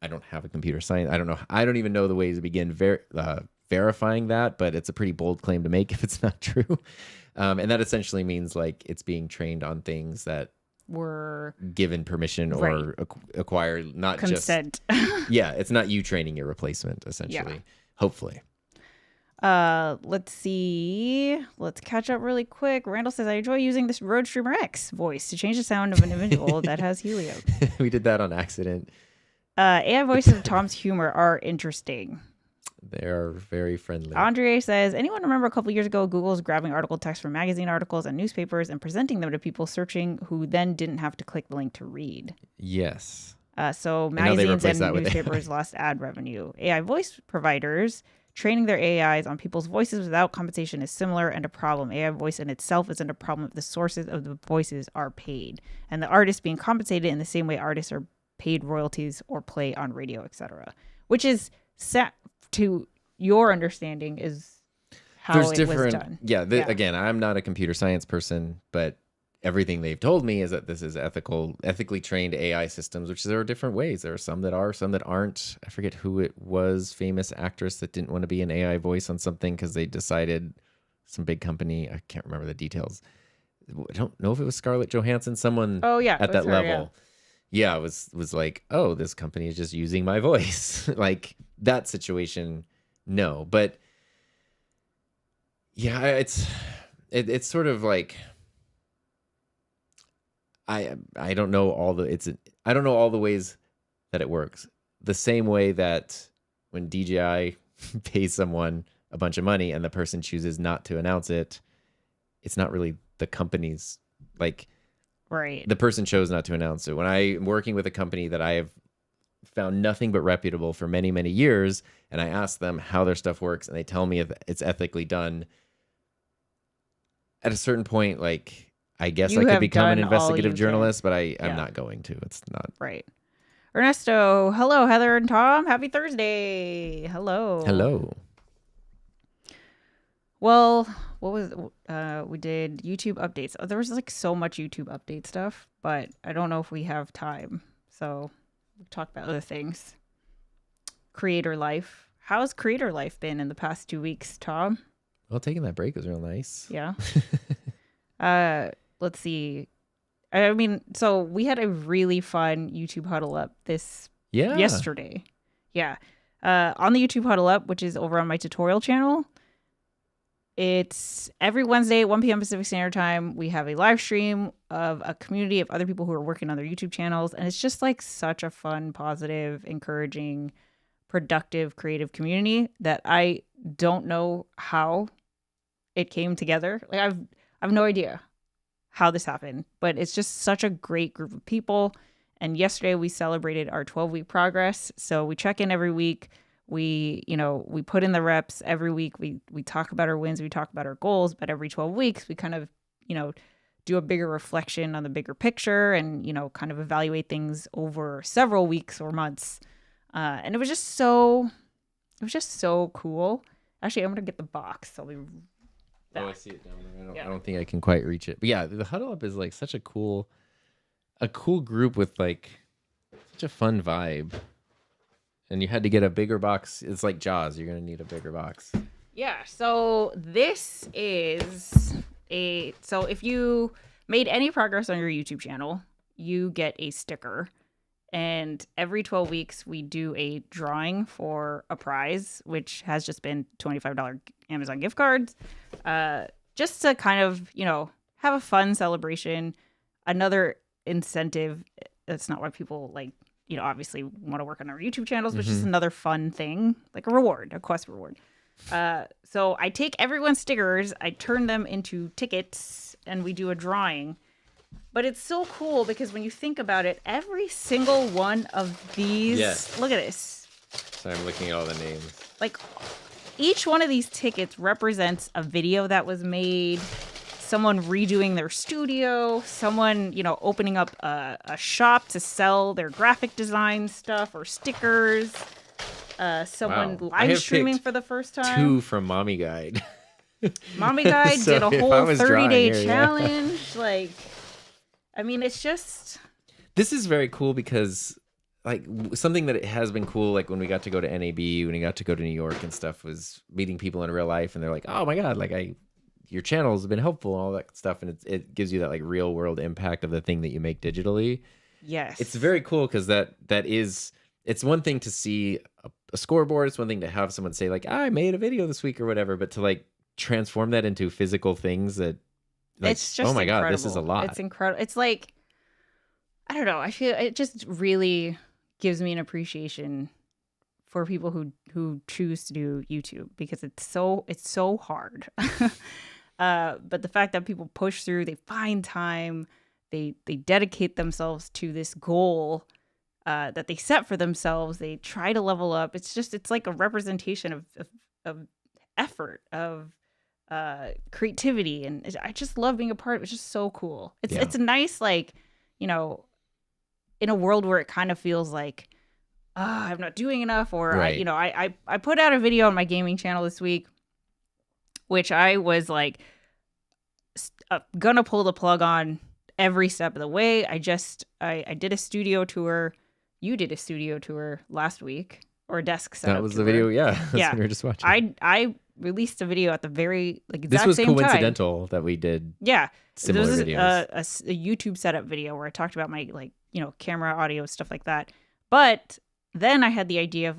S1: I don't have a computer science. I don't know. I don't even know the ways to begin verifying that, but it's a pretty bold claim to make if it's not true. And that essentially means like it's being trained on things that were given permission or acquired, not
S2: consent.
S1: Yeah, it's not you training your replacement, essentially. Hopefully.
S2: Let's see. Let's catch up really quick. Randall says, I enjoy using this Rode Streamer X voice to change the sound of an individual that has helio.
S1: We did that on accident.
S2: AI voices of Tom's humor are interesting.
S1: They are very friendly.
S2: Andre says, anyone remember a couple years ago, Google was grabbing article text from magazine articles and newspapers and presenting them to people searching who then didn't have to click the link to read?
S1: Yes.
S2: So magazines and newspapers lost ad revenue. AI voice providers training their AIs on people's voices without compensation is similar and a problem. AI voice in itself isn't a problem if the sources of the voices are paid and the artist being compensated in the same way artists are paid royalties or play on radio, etc. Which is set to your understanding is how
S1: There's
S2: it
S1: different,
S2: was done.
S1: Yeah, again, I'm not a computer science person, but everything they've told me is that this is ethically trained AI systems, which there are different ways. There are some that are, some that aren't. I forget who it was, famous actress that didn't want to be an AI voice on something because they decided, some big company, I can't remember the details. I don't know if it was Scarlett Johansson, someone at that level. Yeah, it was like, oh, this company is just using my voice. Like that situation, no. But yeah, it's sort of like I don't know all the ways that it works. The same way that when DJI pays someone a bunch of money and the person chooses not to announce it, it's not really the company's, like,
S2: right.
S1: The person chose not to announce it. When I'm working with a company that I have found nothing but reputable for many, many years, and I ask them how their stuff works, and they tell me if it's ethically done, at a certain point, like, I guess I could become an investigative journalist, but I'm not going to. It's not.
S2: Right. Ernesto, hello, Heather and Tom. Happy Thursday. Hello.
S1: Hello.
S2: Well, what was we did YouTube updates. There was like so much YouTube update stuff, but I don't know if we have time. So we'll talk about other things. Creator life. How's creator life been in the past 2 weeks, Tom?
S1: Well, taking that break was real nice.
S2: Yeah. Let's see. I mean, so we had a really fun YouTube huddle up yesterday. Yeah. On the YouTube huddle up, which is over on my tutorial channel. It's every Wednesday at 1 p.m. Pacific Standard Time. We have a live stream of a community of other people who are working on their YouTube channels. And it's just like such a fun, positive, encouraging, productive, creative community that I don't know how it came together. Like I've no idea how this happened, but it's just such a great group of people. And yesterday we celebrated our 12-week progress. So we check in every week. We put in the reps every week. We talk about our wins. We talk about our goals. But every 12 weeks, we kind of, do a bigger reflection on the bigger picture and, kind of evaluate things over several weeks or months. And it was just so cool. Actually, I'm going to get the box. I'll be back.
S1: Oh, I see it down there. I don't think I can quite reach it. But yeah, the huddle up is like such a cool group with like such a fun vibe. And you had to get a bigger box. It's like Jaws. You're going to need a bigger box.
S2: Yeah. So this is so if you made any progress on your YouTube channel, you get a sticker. And every 12 weeks, we do a drawing for a prize, which has just been $25 Amazon gift cards. Just to kind of, have a fun celebration. Another incentive. That's not why people obviously want to work on our YouTube channels, which is another fun thing, like a reward, a quest reward. So I take everyone's stickers, I turn them into tickets, and we do a drawing. But it's so cool because when you think about it, every single one of these, look at this.
S1: Sorry, I'm looking at all the names.
S2: Like each one of these tickets represents a video that was made, someone redoing their studio, someone, opening up a shop to sell their graphic design stuff or stickers, someone live streaming for the first time.
S1: 2 from Mommy Guide.
S2: Mommy Guide
S1: So
S2: did a whole 30-day challenge. I mean, it's just...
S1: This is very cool because something that it has been cool, like when we got to go to NAB, when we got to go to New York and stuff, was meeting people in real life, and they're like, oh my God, your channel has been helpful and all that stuff, and it gives you that like real world impact of the thing that you make digitally.
S2: Yes,
S1: it's very cool because it's one thing to see a scoreboard. It's one thing to have someone say like, I made a video this week or whatever, but to like transform that into physical things that
S2: it's just
S1: oh my
S2: incredible.
S1: God, this is a lot.
S2: It's incredible. It's like, I don't know. I feel it just really gives me an appreciation for people who choose to do YouTube because it's so hard. But the fact that people push through, they find time, they dedicate themselves to this goal that they set for themselves. They try to level up. It's like a representation of effort, of creativity, and I just love being a part of it. It's just so cool. It's a nice, in a world where it kind of feels like I'm not doing enough, or
S1: right.
S2: I put out a video on my gaming channel this week, which I was like gonna pull the plug on every step of the way. I did a studio tour. You did a studio tour last week, or a desk setup.
S1: That was
S2: tour.
S1: the video, yeah. That's what we were just watching.
S2: I released a video at the very exact
S1: this was
S2: same time.
S1: coincidental that we did.
S2: Yeah,
S1: similar
S2: this
S1: videos.
S2: A YouTube setup video where I talked about my camera, audio, stuff like that. But then I had the idea of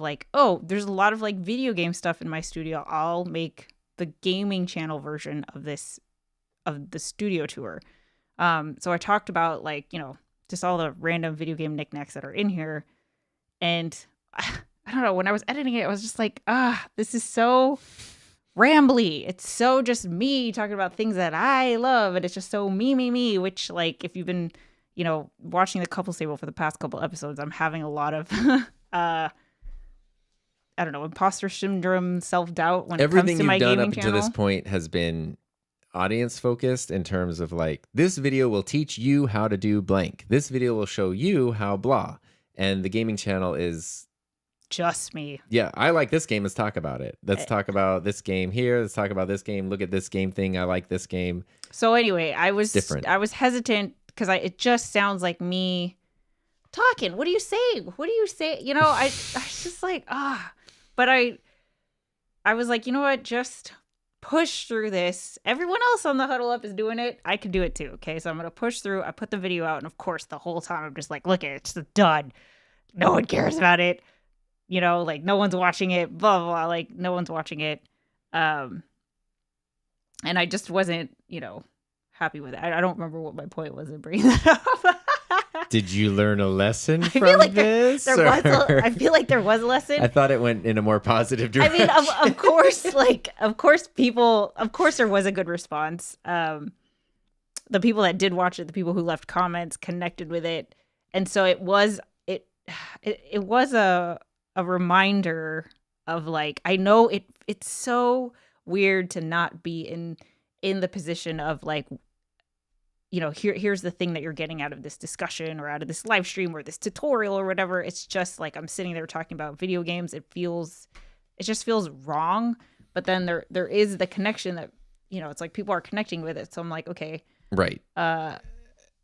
S2: there's a lot of video game stuff in my studio. I'll make the gaming channel version of the studio tour. So I talked about just all the random video game knickknacks that are in here, and I don't know, when I was editing it, I was just like, this is so rambly. It's so just me talking about things that I love, and it's just so me, which if you've been, watching the Couples Table for the past couple episodes, I'm having a lot of, I don't know, imposter syndrome, self-doubt when
S1: everything
S2: it comes to my
S1: you've done
S2: gaming
S1: up
S2: channel.
S1: to this point has been audience focused in terms of this video will teach you how to do blank. This video will show you how blah. And the gaming channel is
S2: just me.
S1: Yeah, I like this game. Let's talk about it. Let's talk about this game here. Let's talk about this game. Look at this game thing. I like this game.
S2: So anyway, I was hesitant because it just sounds like me talking. What do you say? What do you say? You know, I was just like, but I was like, you know what? Just push through this. Everyone else on the Huddle Up is doing it. I can do it too. Okay, so I'm gonna push through. I put the video out, and of course, the whole time I'm just like, look at it, it's done. No one cares about it. You know, like no one's watching it. Blah blah. Blah. Like no one's watching it. And I just wasn't, happy with it. I don't remember what my point was in bringing that up.
S1: Did you learn a lesson from this?
S2: I feel like there was a lesson.
S1: I thought it went in a more positive direction.
S2: I mean, of course, there was a good response. The people that did watch it, the people who left comments, connected with it, and so it was a reminder of like, I know it's so weird to not be in the position of like, here's the thing that you're getting out of this discussion or out of this live stream or this tutorial or whatever. It's just like I'm sitting there talking about video games. It just feels wrong. But then there is the connection that, it's like people are connecting with it. So I'm like, okay.
S1: Right.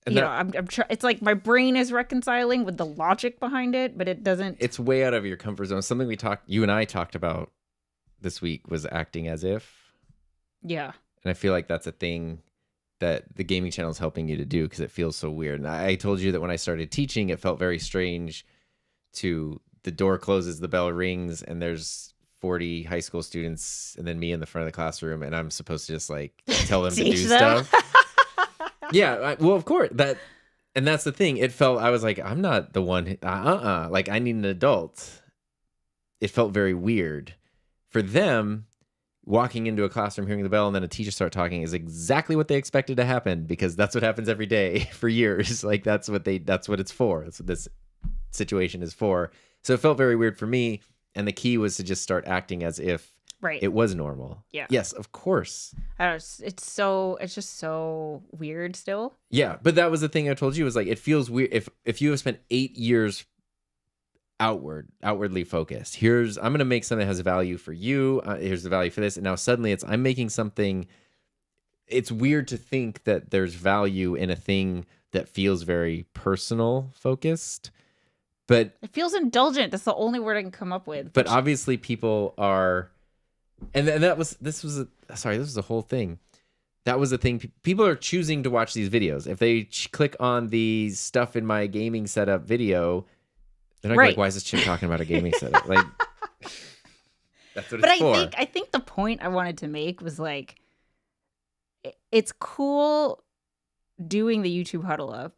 S2: It's like my brain is reconciling with the logic behind it, but it doesn't.
S1: It's way out of your comfort zone. Something you and I talked about this week was acting as if.
S2: Yeah.
S1: And I feel like that's a thing that the gaming channel is helping you to do because it feels so weird. And I told you that when I started teaching, it felt very strange to the door closes, the bell rings, and there's 40 high school students and then me in the front of the classroom, and I'm supposed to just like tell them to do stuff. Yeah, well, of course. And that's the thing. I was like, I'm not the one. Like, I need an adult. It felt very weird. For them, walking into a classroom, hearing the bell, and then a teacher start talking is exactly what they expected to happen because that's what happens every day for years. Like, that's what it's for. That's what this situation is for. So it felt very weird for me. And the key was to just start acting as if it was normal.
S2: Yeah.
S1: Yes, of course.
S2: It's just so weird still.
S1: Yeah, but that was the thing I told you was like, it feels weird if you have spent 8 years outwardly focused. I'm going to make something that has value for you. Here's the value for this. And now suddenly I'm making something. It's weird to think that there's value in a thing that feels very personal focused. But
S2: it feels indulgent. That's the only word I can come up with.
S1: But obviously people are, and this was the whole thing. That was the thing. People are choosing to watch these videos. If they click on the stuff in my gaming setup video, they're not like, why is this chick talking about a gaming setup? Like, that's what it's for.
S2: But I think the point I wanted to make was like, it's cool doing the YouTube Huddle Up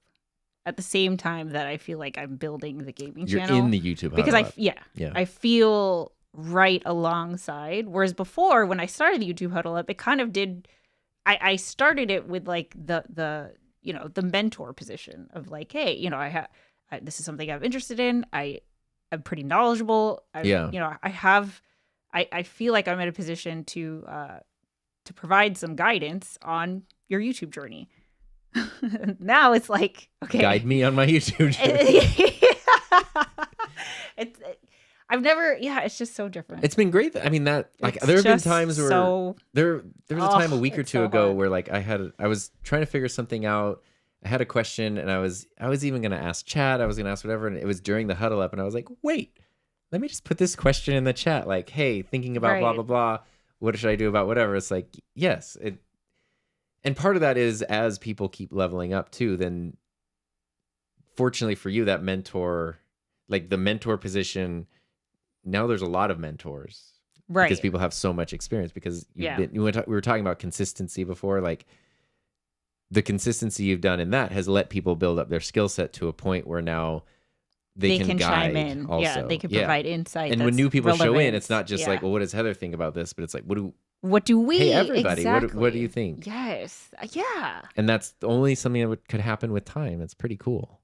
S2: at the same time that I feel like I'm building the gaming channel.
S1: You're in the YouTube
S2: because
S1: Huddle Up.
S2: I feel right alongside. Whereas before, when I started the YouTube Huddle Up, it kind of did. I started it with like the mentor position of like, hey, this is something I'm interested in. I'm pretty knowledgeable. I feel like I'm in a position to provide some guidance on your YouTube journey. Now it's like, okay,
S1: guide me on my YouTube journey.
S2: It's just so different.
S1: It's been great. I mean, there have been times where there was a time a week or two ago where like I was trying to figure something out. I had a question and I was even going to ask chat. I was going to ask whatever. And it was during the Huddle Up. And I was like, wait, let me just put this question in the chat. Like, hey, thinking about blah, blah, blah. What should I do about whatever? It's like, yes. And part of that is as people keep leveling up too, then fortunately for you, that mentor, like the mentor position, now there's a lot of mentors. Right. Because people have so much experience because we were talking about consistency before, like, the consistency you've done in that has let people build up their skill set to a point where now they can guide
S2: chime in.
S1: Also.
S2: Yeah, they can provide insight.
S1: And when new people show in, it's not just like, well, what does Heather think about this? But it's like,
S2: what do we?
S1: Hey, everybody,
S2: exactly.
S1: What do you think?
S2: Yes. Yeah.
S1: And that's only something that could happen with time. It's pretty cool.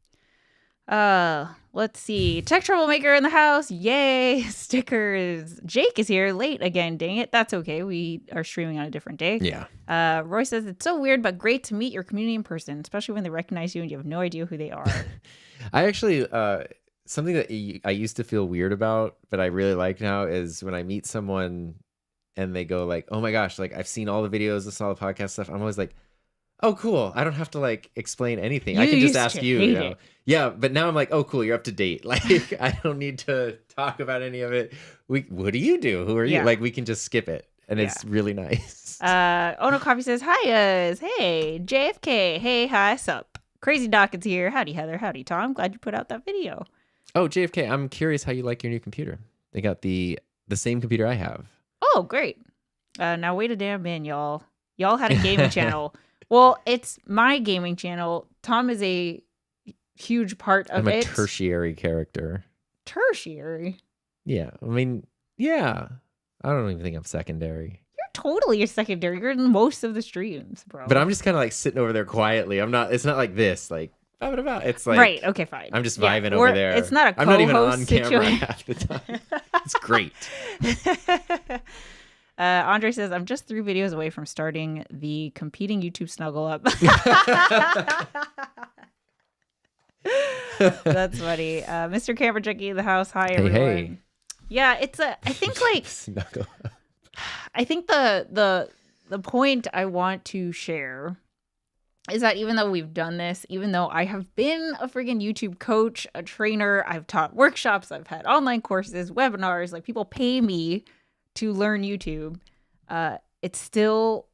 S2: Let's see. Tech Troublemaker in the house. Yay. Stickers. Jake is here late again. Dang it. That's okay. We are streaming on a different day.
S1: Yeah.
S2: Roy says, it's so weird, but great to meet your community in person, especially when they recognize you and you have no idea who they are.
S1: I actually, something that I used to feel weird about, but I really like now is when I meet someone and they go like, "Oh my gosh, like I've seen all the videos, listen to all the podcast stuff." I'm always like, "Oh, cool. I don't have to like explain anything. I
S2: You
S1: can just
S2: used
S1: ask
S2: to
S1: you."
S2: hate
S1: You know?
S2: it.
S1: Yeah, but now I'm like, "Oh, cool. You're up to date. Like I don't need to talk about any of it. What do you do? Who are you?"
S2: Yeah.
S1: Like we can just skip it, and
S2: Yeah.
S1: it's really nice.
S2: Oh no, Coffee says, "Hi, hey, JFK, hey, hi, sup? Crazy Doc is here. Howdy, Heather. Howdy, Tom. Glad you put out that video."
S1: Oh, JFK, I'm curious how you like your new computer. They got the same computer I have.
S2: Oh, great. Now wait a damn minute, y'all. Y'all had a gaming channel. Well, it's my gaming channel. Tom is a huge part of
S1: I'm a
S2: it.
S1: tertiary character.
S2: Tertiary?
S1: Yeah, I mean, yeah. I don't even think I'm secondary.
S2: You're totally a secondary. You're in most of the streams, bro.
S1: But I'm just kind of like sitting over there quietly. I'm not. It's not like this. Like, it's like
S2: right. Okay, fine.
S1: I'm just vibing
S2: Or
S1: over there.
S2: It's not a
S1: I'm not even
S2: co-host
S1: on camera
S2: situation.
S1: half the time. It's great.
S2: Andre says, "I'm just 3 videos away from starting the competing YouTube snuggle up." That's funny. Mr. Camera Junkie in the house. Hi, everyone.
S1: Hey.
S2: Yeah, I think like
S1: Snuggle.
S2: I think the point I want to share is that even though we've done this, even though I have been a friggin' YouTube coach, a trainer, I've taught workshops, I've had online courses, webinars, like people pay me to learn YouTube, I'm still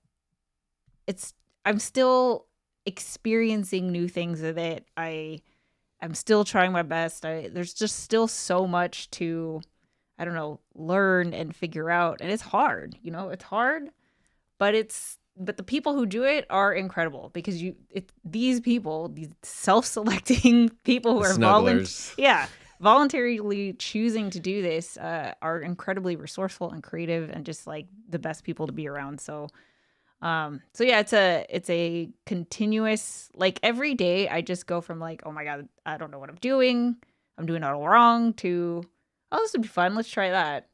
S2: experiencing new things with it. I'm still trying my best. There's just still so much to, I don't know, learn and figure out. And it's hard, it's hard, but the people who do it are incredible because these people, these self-selecting people who are voluntarily choosing to do this are incredibly resourceful and creative and just like the best people to be around. So yeah, it's a continuous, like every day I just go from like, oh my God, I don't know what I'm doing it all wrong, to, oh, this would be fun, let's try that.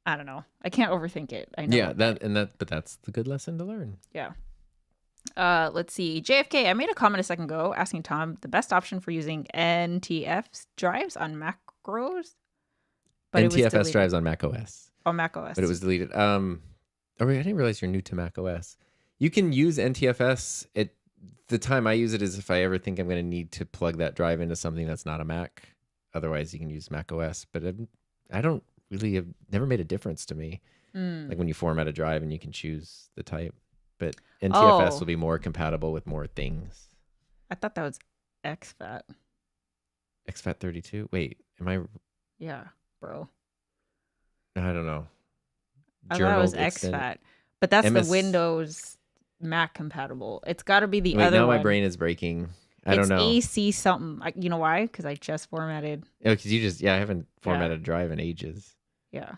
S2: I don't know. I can't overthink it. I know.
S1: Yeah, but that's the good lesson to learn.
S2: Yeah. Let's see. JFK, I made a comment a second ago asking Tom the best option for using NTF drives on macros. But
S1: NTFS drives on Mac OS.
S2: On Mac OS.
S1: But it was deleted. I didn't realize you're new to Mac OS. You can use NTFS. The time I use it is if I ever think I'm going to need to plug that drive into something that's not a Mac. Otherwise, you can use Mac OS. But I don't really have never made a difference to me. Like when you format a drive and you can choose the type. But NTFS will be more compatible with more things.
S2: I thought that was exFAT.
S1: exFAT 32? Wait, am I?
S2: Yeah, bro.
S1: I don't know.
S2: I thought it was exFAT. But that's the Windows Mac compatible. It's got to be the other one.
S1: Now my brain is breaking. I don't know.
S2: It's AC something. You know why? Because I just formatted.
S1: Oh, because I haven't formatted a drive in ages.
S2: Yeah.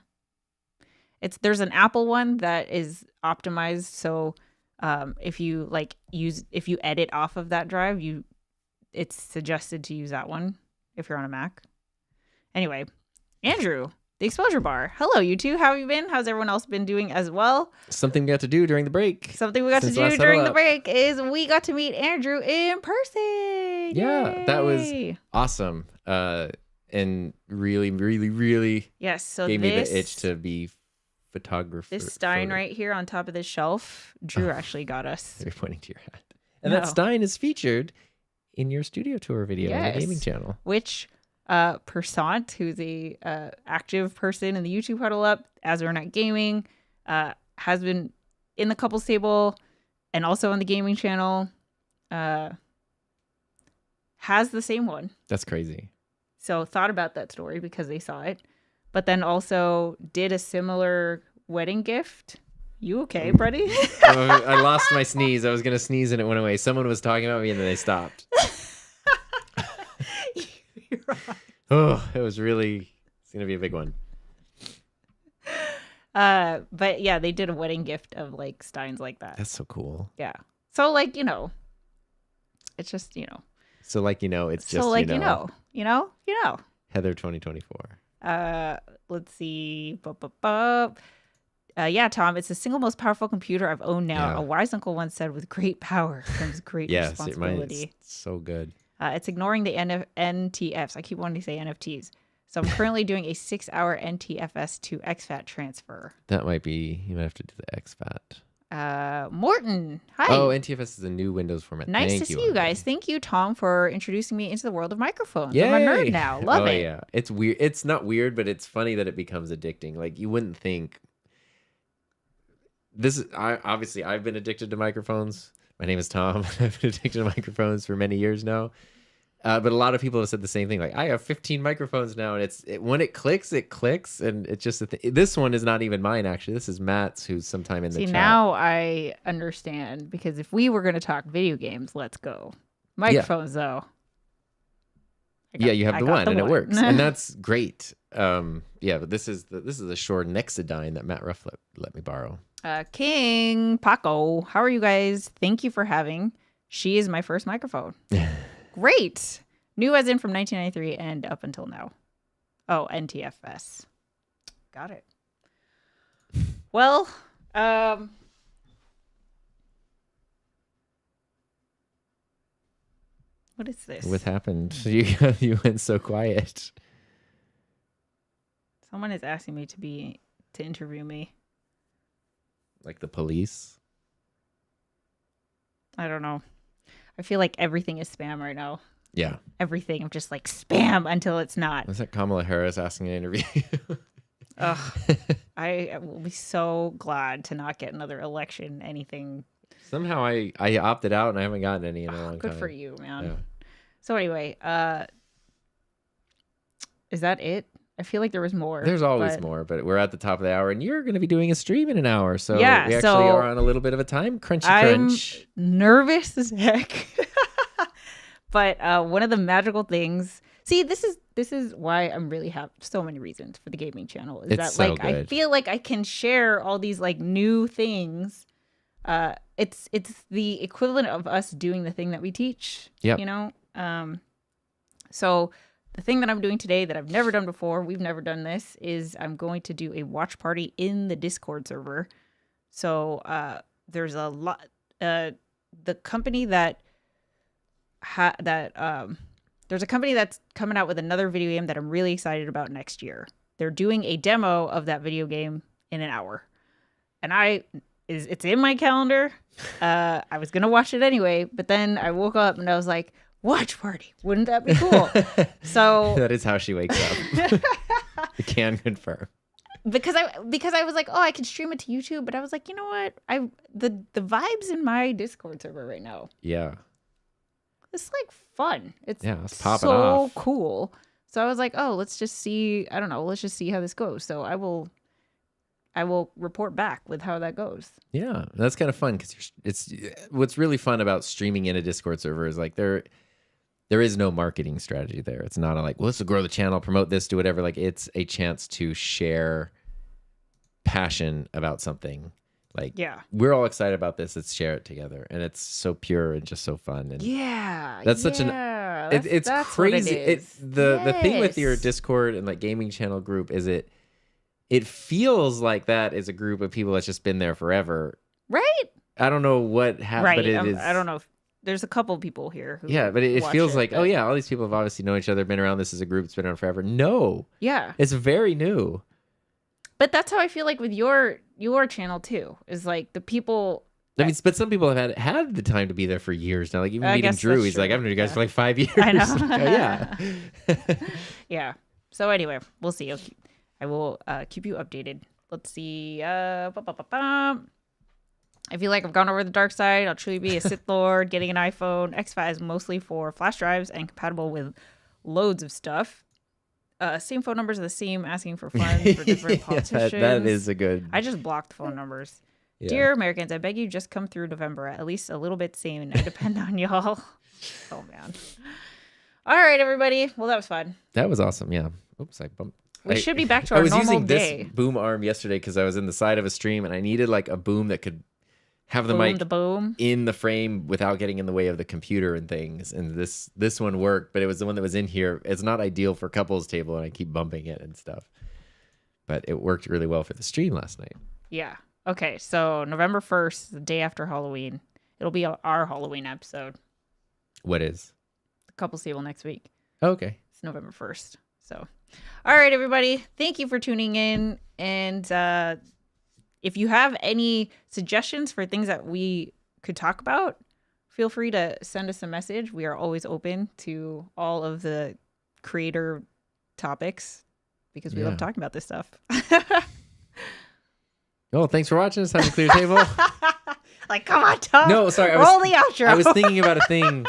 S2: There's an Apple one that is optimized. So if you edit off of that drive, it's suggested to use that one if you're on a Mac. Anyway, Andrew, the exposure bar. Hello, you two. How have you been? How's everyone else been doing as well?
S1: Something we got to do during the break.
S2: Something we got to do during the break is we got to meet Andrew in person.
S1: Yeah,
S2: Yay!
S1: that was awesome. And really, really, really gave me the itch to be photographer.
S2: This Stein right here on top of this shelf, Drew actually got us.
S1: You're pointing to your hat. And that Stein is featured in your studio tour video on the gaming channel.
S2: Which Persant, who's a active person in the YouTube Huddle Up, as we're not gaming, has been in the couples table and also on the gaming channel, has the same one.
S1: That's crazy.
S2: So thought about that story because they saw it, but then also did a similar wedding gift. You okay, buddy?
S1: I lost my sneeze. I was going to sneeze and it went away. Someone was talking about me and then they stopped.
S2: You're right.
S1: Oh, it's going to be a big one.
S2: But yeah, they did a wedding gift of like Steins like that.
S1: That's so cool.
S2: Yeah. So like, it's just,
S1: So like, it's just,
S2: so like,
S1: Heather 2024.
S2: Let's see. Yeah, Tom, it's the single most powerful computer I've owned now. Yeah. A wise uncle once said, with great power comes great responsibility.
S1: It's so good.
S2: It's ignoring the NTFs. I keep wanting to say NFTs. So I'm currently doing a 6-hour NTFS to XFAT transfer.
S1: That might be, you might have to do the XFAT.
S2: Morton, hi.
S1: Oh, NTFS is a new Windows format.
S2: Nice
S1: Thank
S2: to see
S1: Andre.
S2: you guys. Thank you, Tom, for introducing me into the world of microphones.
S1: Yay!
S2: I'm a nerd now. Love it.
S1: Yeah. It's weird. It's not weird, but it's funny that it becomes addicting. Like, you wouldn't think. I've been addicted to microphones. My name is Tom. I've been addicted to microphones for many years now. But a lot of people have said the same thing. Like, I have 15 microphones now, and when it clicks, and it's just this one is not even mine, actually. This is Matt's, who's sometime in the chat.
S2: See, now I understand, because if we were going to talk video games, let's go. Microphones, though.
S1: You have the one, and it works, and that's great. But this is the Shure Nexodyne that Matt Ruff let me borrow.
S2: King Paco, how are you guys? Thank you for having. She is my first microphone. Great. New as in from 1993 and up until now. Oh, NTFS. Got it. Well, what is this?
S1: What happened? You went so quiet.
S2: Someone is asking me to interview me.
S1: Like the police?
S2: I don't know. I feel like everything is spam right now.
S1: Yeah.
S2: Everything. I'm just like spam until it's not.
S1: Was that Kamala Harris asking an interview?
S2: Ugh. I will be so glad to not get another election, anything.
S1: Somehow I opted out and I haven't gotten any in a long time.
S2: Good for you, man.
S1: Yeah.
S2: So anyway, is that it? I feel like there was more.
S1: There's always more, but we're at the top of the hour, and you're going to be doing a stream in an hour, so
S2: yeah,
S1: we actually are on a little bit of a time crunch.
S2: I'm nervous as heck. But one of the magical things. See, this is why I'm really have so many reasons for the gaming channel. Is that like I feel like I can share all these like new things. It's the equivalent of us doing the thing that we teach.
S1: Yeah.
S2: You know. So. The thing that I'm doing today that I've never done before, we've never done this, is I'm going to do a watch party in the Discord server. So there's a lot. The company there's a company that's coming out with another video game that I'm really excited about next year. They're doing a demo of that video game in an hour, and it's in my calendar. I was gonna watch it anyway, but then I woke up and I was like, watch party, wouldn't that be cool? So
S1: that is how she wakes up. I can confirm.
S2: Because I was like, oh, I can stream it to YouTube, but I was like, you know what? The vibes in my Discord server right now.
S1: Yeah.
S2: It's like fun. It's
S1: popping
S2: so
S1: off.
S2: cool. So I was like, oh, let's just see. I don't know. Let's just see how this goes. So I will report back with how that goes.
S1: Yeah, that's kind of fun because it's what's really fun about streaming in a Discord server is like there is no marketing strategy there. It's not like, well, let's grow the channel, promote this, do whatever. Like, it's a chance to share passion about something. Like, we're all excited about this. Let's share it together. And it's so pure and just so fun. And it's such it's
S2: that's
S1: crazy.
S2: What it is.
S1: The thing with your Discord and like gaming channel group is it feels like that is a group of people that's just been there forever.
S2: Right?
S1: I don't know what happened, but it is.
S2: I don't know if there's a couple people here who
S1: but it feels like, oh yeah, all these people have obviously known each other, been around. This is a group that's been around forever. No.
S2: Yeah.
S1: It's very new.
S2: But that's how I feel like with your channel too. Is like the people.
S1: I mean, but some people have had the time to be there for years now. Like even meeting Drew, he's like, I've known you guys for like 5 years.
S2: I know.
S1: Yeah.
S2: Yeah. So anyway, we'll see. I will keep you updated. Let's see. I feel like I've gone over the dark side. I'll truly be a Sith Lord. Getting an iPhone X5 is mostly for flash drives and compatible with loads of stuff. Same phone numbers are the same. Asking for funds for different politicians.
S1: That is a good.
S2: I just blocked phone numbers. Yeah. Dear Americans, I beg you just come through November at least a little bit sane. I depend on y'all. Oh man. All right, everybody. Well, that was fun.
S1: That was awesome. Yeah. Oops, I bumped.
S2: We should be back to our normal day.
S1: I was using this boom arm yesterday because I was in the side of a stream and I needed like a boom that could have the mic in the frame without getting in the way of the computer and things. And this one worked, but it was the one that was in here. It's not ideal for couples table, and I keep bumping it and stuff. But it worked really well for the stream last night.
S2: Yeah. Okay. So November 1st, the day after Halloween, it'll be our Halloween episode.
S1: What is?
S2: the couples table next week.
S1: Okay.
S2: It's November 1st. So, all right, everybody. Thank you for tuning in. And if you have any suggestions for things that we could talk about, feel free to send us a message. We are always open to all of the creator topics because we love talking about this stuff.
S1: Oh, thanks for watching. It's time to clear the table.
S2: Like, come on, Tom.
S1: No, sorry.
S2: Roll the outro.
S1: I was thinking about a thing.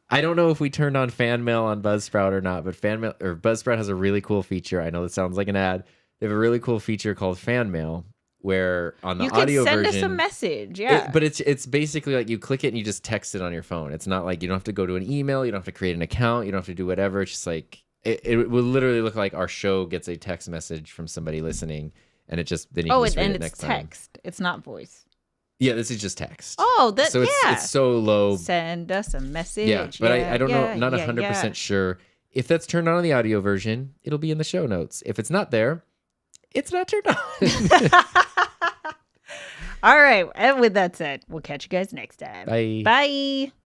S1: I don't know if we turned on fan mail on Buzzsprout or not, but fan mail or Buzzsprout has a really cool feature. I know this sounds like an ad. They have a really cool feature called fan mail, where on the audio version,
S2: you can send us a message. Yeah,
S1: but it's basically like you click it and you just text it on your phone. It's not like you don't have to go to an email, you don't have to create an account, you don't have to do whatever. It's just like it will literally look like our show gets a text message from somebody listening, and it just then you can just read it next time.
S2: Text. It's not voice.
S1: Yeah, this is just text.
S2: Oh,
S1: so it's so low.
S2: Send us a message.
S1: Yeah, but I don't know, not 100% sure. If that's turned on the audio version, it'll be in the show notes. If it's not there, it's not turned on.
S2: All right. And with that said, we'll catch you guys next time.
S1: Bye.
S2: Bye.